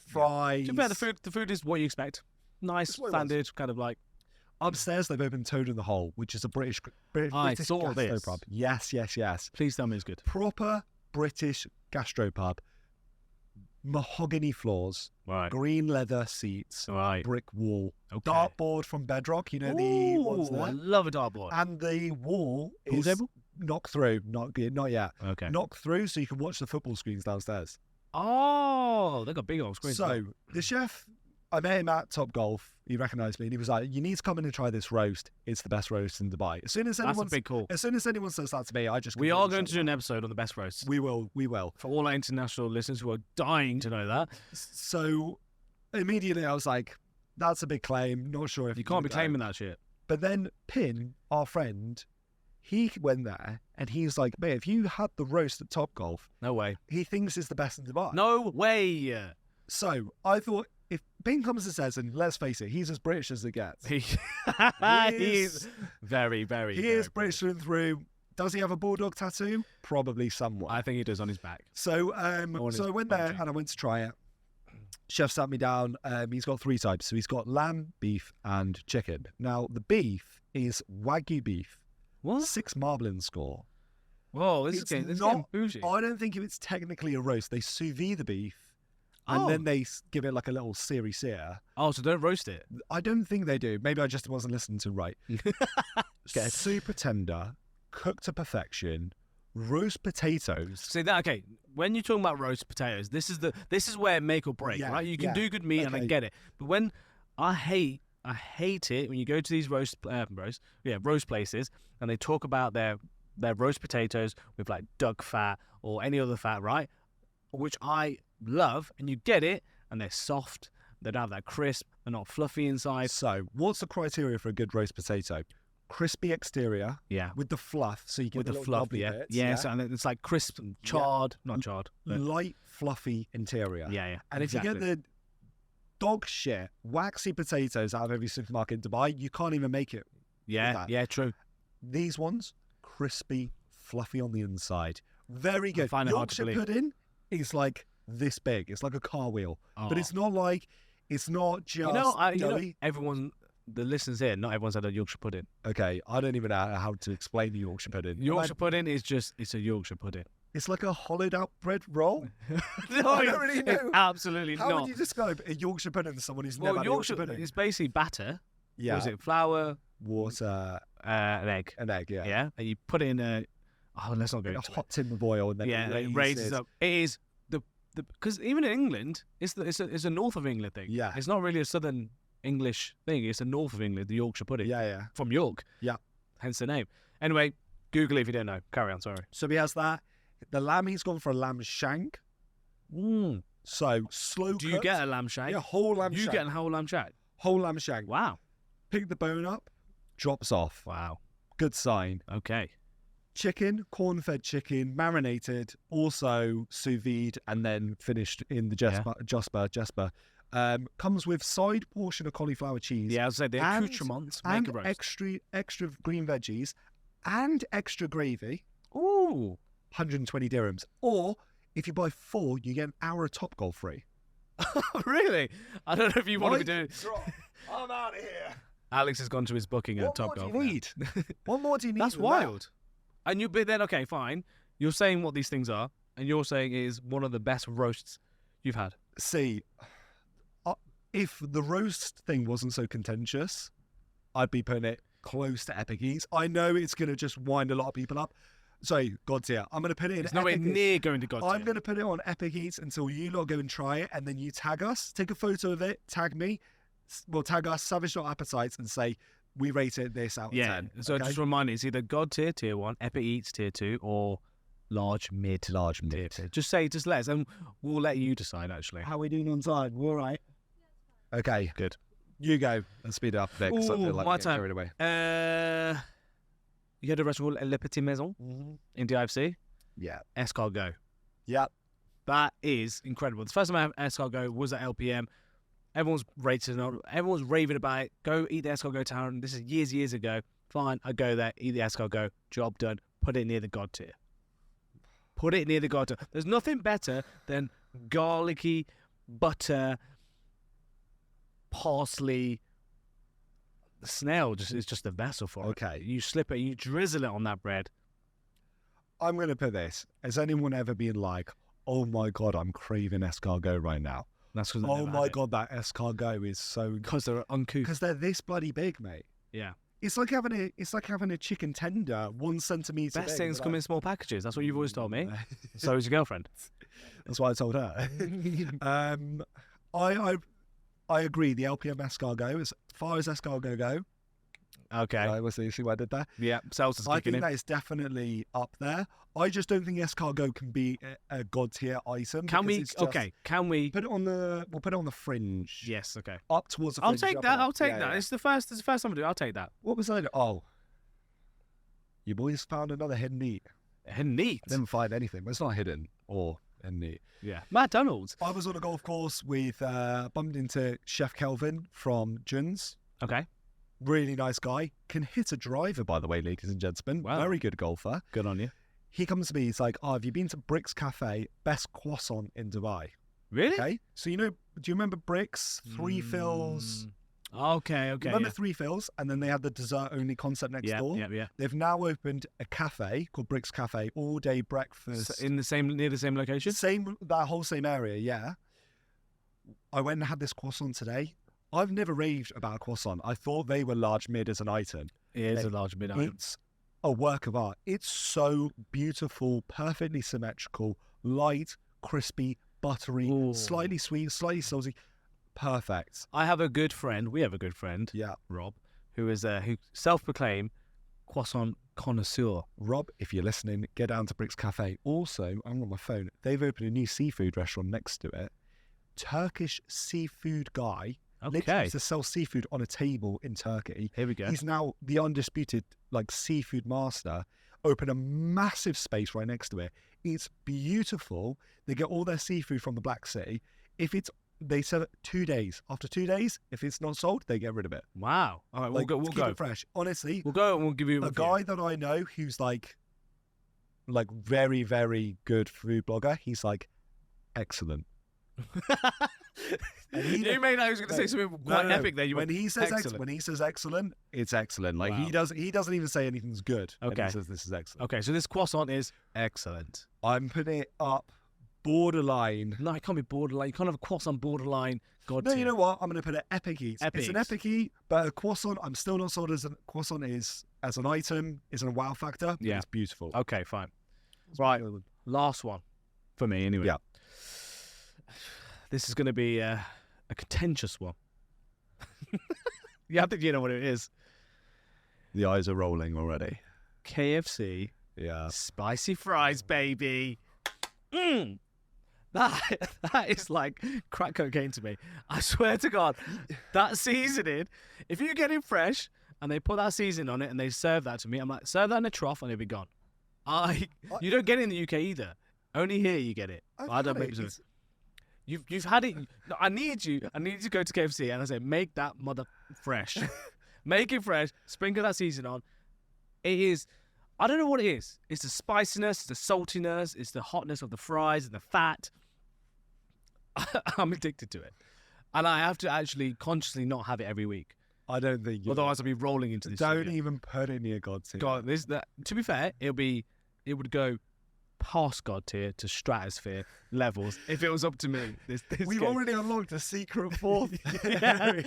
fries. To be fair, the food is what you expect. Nice, That's what it was. standard, kind of like. Upstairs, they've opened Toad in the Hole, which is a British I saw this. gastropub. Yes. Please tell me it's good. Proper British gastropub. Mahogany floors, Right. green leather seats, Right. brick wall, Okay. dartboard from Bedrock. You know the ones Ooh, I there, love a dartboard. and the wall Pool is table? knocked through. Not yet. Okay. Knocked through, so you can watch the football screens downstairs. Oh, they got big old screens. So the chef, I met him at Topgolf. He recognised me, and he was like, "You need to come in and try this roast. It's the best roast in Dubai." As soon as that's a anyone, big call. as soon as anyone says that to me, I just We are completely going to shut do an up. episode on the best roasts. We will. For all our international listeners who are dying to know that. So immediately I was like, "That's a big claim. Not sure if You can't be go." claiming that shit. But then Pin, our friend, he went there and he's like, "Mate, if you had the roast at Topgolf, No way. he thinks it's the best in Dubai." No way. So I thought, if Pin comes and says, and let's face it, he's as British as it gets. He is very, very. He very is British through and through. Does he have a bulldog tattoo? Probably somewhere. I think he does on his back. So on so I his went there bum cheek. and I went to try it. Chef sat me down. He's got 3 types. So he's got lamb, beef, and chicken. Now the beef is Wagyu beef. What? 6 Marbling score. Whoa, this It's is getting not- bougie. I don't think it's technically a roast. They sous vide the beef, and Oh. then they give it like a little searing sear. Oh, so don't roast it. I don't think they do. Maybe I just wasn't listening to right. Super tender, cooked to perfection, roast potatoes. See that? Okay, when you're talking about roast potatoes, this is where make or break, Yeah, right? You can yeah. do good meat, and I Okay. get it. But when I hate it when you go to these roast places, and they talk about their roast potatoes with like duck fat or any other fat, right? Which I love, and you get it, and they're soft. They don't have that crisp. They're not fluffy inside. So, what's the criteria for a good roast potato? Crispy exterior Yeah, with the fluff, so you get with the little fluff. knobbly Yeah, bits, yeah. So and it's like crisp and charred, not charred. But light, fluffy interior. yeah. And if you get the dog shit, waxy potatoes out of every supermarket in Dubai, you can't even make it. that. yeah, true. These ones, crispy, fluffy on the inside. Very good. find it hard to Yorkshire believe. pudding is like this big. It's like a car wheel. But Oh. it's not just You know, doughy. the listeners here, not everyone's had a Yorkshire pudding. Okay, I don't even know how to explain the Yorkshire pudding. Yorkshire pudding is it's a Yorkshire pudding. It's like a hollowed out bread roll. No, I don't really know. absolutely How not. would you describe a Yorkshire pudding to someone who's Well, never had a Yorkshire pudding? is basically batter. Yeah. Was it flour, Water, an egg? an egg, yeah. Yeah, and you put it in a. Oh, let's not go In a into hot tin of oil and then it. Yeah, it raises up. It is the because even in England, it's a north of England thing. Yeah. it's not really a southern English thing. It's a north of England, the Yorkshire pudding. Yeah. from York. Yeah. hence the name. Anyway, Google it if you don't know. Carry on. Sorry. So he has that. The lamb, he's gone for a lamb shank. So slow Do you cooked. get a lamb shank? Yeah, whole lamb You shank. get a whole lamb shank. Whole lamb shank. Wow. Pick the bone up, drops off. Wow. Good sign. Okay. Chicken, corn-fed chicken, marinated, also sous vide, and then finished in the Jasper. Comes with side portion of cauliflower cheese. Yeah, I was saying the And- accoutrements make and a roast. extra green veggies, and extra gravy. Ooh. 120 dirhams. Or if you buy 4, you get an hour of Topgolf free. Really? I don't know if you want to be doing. I'm out of here. Alex has gone to his booking at What more Topgolf. do you need? What more do you need? That's than that? wild. And you, but then okay, fine. You're saying what these things are, and you're saying it is one of the best roasts you've had. See, if the roast thing wasn't so contentious, I'd be putting it close to Epic Eats. I know it's going to just wind a lot of people up. Sorry, God's Ear. I'm going to put it in It's nowhere Epic Eats. near going to God's I'm Ear. going to put it on Epic Eats until you lot go and try it, and then you tag us, take a photo of it, tag me, tag us, Savage.Appetites, and say, we rate it this out of 10. So okay? just remind me, it's either God tier, tier 1, Epic Eats tier 2, or large mid Large tier mid. 2. Just let us, and we'll let you decide. Actually, How are we doing on time? We're all right. Okay. good. You go and speed it up a bit because I feel like my we're getting time. carried away. You had a restaurant called Le Petit Maison in DIFC. Yeah. Escargot. Yeah. That is incredible. The first time I had escargot was at LPM. Everyone's rating it. Everyone's raving about it. Go eat the escargot town. This is years ago. Fine, I go there, eat the escargot. Job done. Put it near the god tier. Put it near the god tier. There's nothing better than garlicky butter, parsley. The snail is just a vessel for it. Okay. You slip it, you drizzle it on that bread. I'm going to put this. Has anyone ever been like, oh my God, I'm craving escargot right now? That's because Oh my God, that escargot is so... Because they're uncouth. Because they're this bloody big, mate. Yeah. It's like having a chicken tender 1 centimetre Best big. things Like- come in small packages. That's what you've always told me. So is your girlfriend. That's what I told her. I agree. The LPM escargot, as far as escargot go, Okay. see what I did there? Yeah. Sales is I kicking think in. that is definitely up there. I just don't think escargot can be a god tier item. Can because we? it's just- Okay. Can we? Put it on the. We'll put it on the fringe. Yes. Okay. Up towards the I'll fringe. take up that. and up. I'll take Yeah, that. yeah. It's the first. It's the first time I do. I'll take that. What was I? Oh, you boys found another hidden meat. Neat. I didn't find anything, but it's not hidden or hidden meat. Yeah. McDonald's. I was on a golf course with bumped into Chef Kelvin from Juns. Okay. Really nice guy. Can hit a driver, by the way, ladies and gentlemen. Wow. Very good golfer. Good on you. He comes to me. He's like, "Oh, have you been to Bricks Cafe? Best croissant in Dubai." Really? Okay. So do you remember Bricks? Three Fills. Okay. Okay. Remember Yeah. Three Fills? And then they had the dessert only concept next Yeah. door. Yeah. They've now opened a cafe called Bricks Cafe, all day breakfast. So near the same location. That whole same area, yeah. I went and had this croissant today. I've never raved about a croissant. I thought they were large mid as an item. It is a large bit. It's a work of art. It's so beautiful, perfectly symmetrical, light, crispy, buttery, Ooh. slightly sweet, slightly salty. Perfect. I have a good friend. We have a good friend, Yeah. Rob, who self-proclaimed croissant connoisseur. Rob, if you're listening, get down to Bricks Cafe. Also, I'm on my phone. They've opened a new seafood restaurant next to it. Turkish seafood guy. Literally Okay. used to sell seafood on a table in Turkey. Here we go. He's now the undisputed seafood master. Open a massive space right next to it. It's beautiful. They get all their seafood from the Black Sea. They sell it 2 days. After 2 days, if it's not sold, they get rid of it. Wow. All right. We'll go. to We'll keep go. it fresh. Honestly, We'll go and we'll give you a review. guy that I know who's like very, very good food blogger. He's like excellent. And he- You may know I was going to say something quite No. epic there. You when went, he says excellent. when he says excellent, it's excellent. Like Wow. he doesn't even say anything's good. when Okay. he says this is excellent. Okay, so this croissant is excellent. I'm putting it up borderline. No, it can't be borderline. You can't have a croissant borderline. God, No, you tier. know what? I'm going to put it epic eat. It's an Epics. epic eat, but a croissant, I'm still not sold as a croissant is as an item, isn't a wow factor. But Yeah. it's beautiful. Okay, fine. Right, last one for me anyway. Yeah. This is going to be a contentious one. Yeah, I think you know what it is. The eyes are rolling already. KFC Yeah. spicy fries, baby. That is like crack cocaine to me. I swear to God, that seasoning, if you get it fresh and they put that seasoning on it and they serve that to me, I'm like, serve that in a trough and it'll be gone. You don't get it in the UK either. Only here you get it. I don't make it. You've had it. No, I need you to go to KFC and I say, make that mother fresh. Make it fresh. Sprinkle that seasoning on. It is. I don't know what it is. It's the spiciness, it's the saltiness, it's the hotness of the fries and the fat. I'm addicted to it. And I have to actually consciously not have it every week. I don't think you Otherwise I'll be rolling into this. don't studio. even put it near God tier. God, to be fair, it would go past God tier to stratosphere levels if it was up to me. This We've game. already unlocked a secret fourth. Yeah,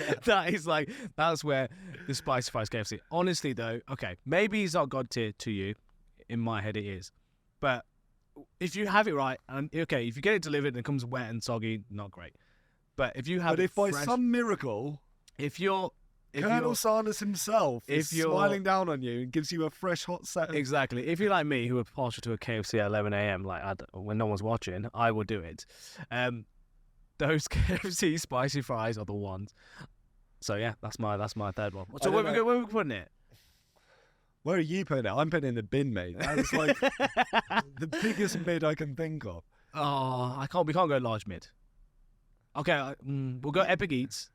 that's where the spicy fries KFC. Honestly though, okay, maybe it's not God tier to you. In my head it is. But if you have it right, and okay, if you get it delivered and it comes wet and soggy, not great. But if you have But it if by fresh, some miracle, Colonel Sanders himself is smiling down on you and gives you a fresh hot set of... Exactly. If you're like me, who are partial to a KFC at 11 a.m., when no one's watching, I will do it. Those KFC spicy fries are the ones. So yeah, that's my third one. I So don't where are we putting it? Where are you putting it? I'm putting it in the bin, mate. That's like the biggest mid I can think of. Oh, we can't go large mid. Okay, we'll go Epic Eats,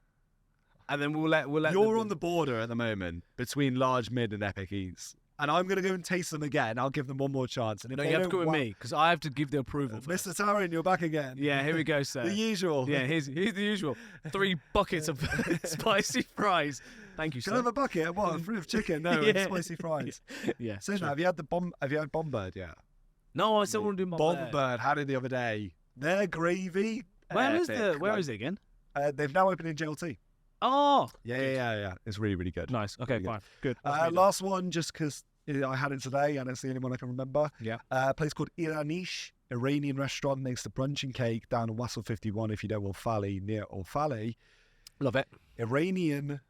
and then we'll let. You're on the border at the moment between large mid and Epic Eats. And I'm going to go and taste them again. I'll give them one more chance. And if No, they you have to don't go with me because I have to give the approval. Mr. Taran, you're back again. Yeah, here we go, sir. The usual. Yeah, here's the usual. 3 buckets of spicy fries. Thank you, Can sir. I have a bucket? What? Of chicken? No, Yeah. and spicy fries. Yeah. So sure. have you had bomb bird yet? No, I still want to do my Bomb bird. Had it the other day. Their gravy. Where is epic. it again? They've now opened in JLT. Oh, Yeah. It's really, really good. nice. Okay, Really fine, good. Last one, just because I had it today and it's the only one I can remember. Yeah. A place called Iranish, Iranian restaurant, makes the brunch and cake down in Wassel 51 if you know Orfali, near Orfali. Love it. Iranian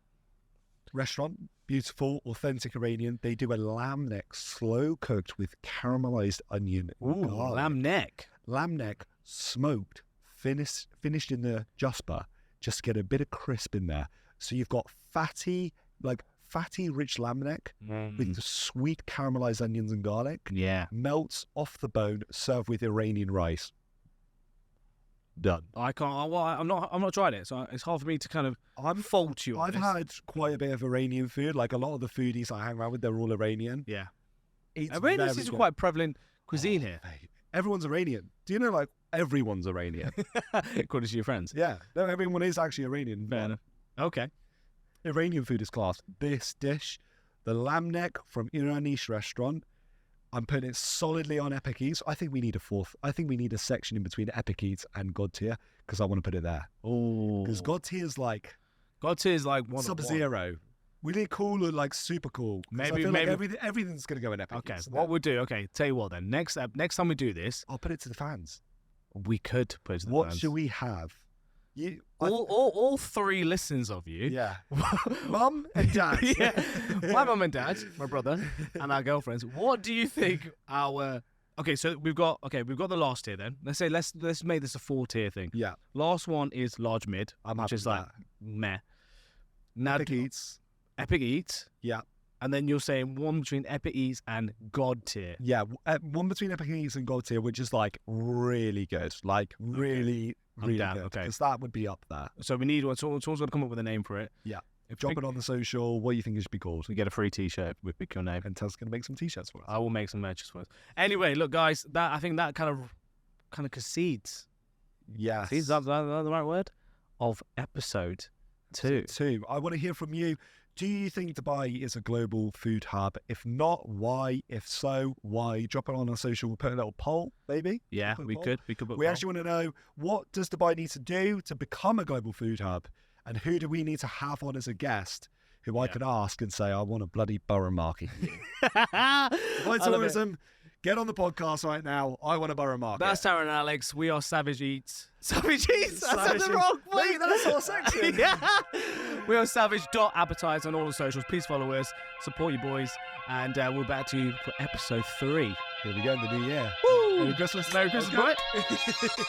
restaurant, beautiful, authentic Iranian. They do a lamb neck, slow cooked with caramelized onion and garlic. Lamb neck. Lamb neck, smoked, finished in the Jasper, just to get a bit of crisp in there. So you've got fatty, rich lamb neck with the sweet caramelized onions and garlic. Yeah. Melts off the bone, served with Iranian rice. Done. I can't. I'm not trying it, so it's hard for me to kind of fault you. I've had quite a bit of Iranian food. Like a lot of the foodies I hang around with, they're all Iranian. Yeah. It's Iranian very is good. quite prevalent cuisine here. Mate, everyone's Iranian. Do you know, like, everyone's Iranian? According to your friends. Yeah. No, everyone is actually Iranian. Fair enough. Okay. Iranian food is class. This dish, the lamb neck from Iranish restaurant, I'm putting it solidly on Epic Eats. I think we need a fourth. I think we need a section in between Epic Eats and God Tier because I want to put it there. Oh. Because God Tier is like God Tier is like one Sub-Zero. We need cool or like super cool. 'Cause I Maybe- feel maybe- like everything's going to go in Epic Okay. Eats. What we'll do? Okay. Tell you what then. Next time we do this, I'll put it to the fans. we could put it to the What fans. should we have? All 3 listeners of you. Yeah. Mum and dad. Yeah. My mum and dad, my brother, and our girlfriends. What do you think our Okay, so we've got the last tier then. Let's say let's make this a 4-tier thing. Yeah. Last one is large mid, I'm which happy is with like meh. Now Epic Eats. Epic Eats. Yeah. And then you're saying one between Epic Eats and God tier. Yeah. One between Epic Eats and God Tier, which is like really good. Like really, really down, good. okay. Because that would be up there. So we need one. Someone's got to come up with a name for it. Yeah. If Drop it on the social. What do you think it should be called? we get a free T-shirt with pick your name. And Tell's going to make some T-shirts for us. I will make some merch for us. Anyway, look, guys, I think that kind of concedes. Yes. Is that the right word? Of episode 2. I want to hear from you. Do you think Dubai is a global food hub? If not, why? If so, why? Drop it on our social. We'll put a little poll, maybe. Yeah, Put a we poll. could. We could. We actually want to know, what does Dubai need to do to become a global food hub? And who do we need to have on as a guest who I could ask and say, I want a bloody borough market? Dubai Tourism, get on the podcast right now. I want a borough market. That's Tara and Alex. We are Savage Eats. Savage Eats? I said Savage the Eats. wrong Mate, place. that's our section. Yeah. We are savage.appetites on all the socials. Please follow us. Support your boys. And we're back to you for episode 3. Here we go in the new year. Woo! Merry Christmas. Merry Christmas, Let's go. boy.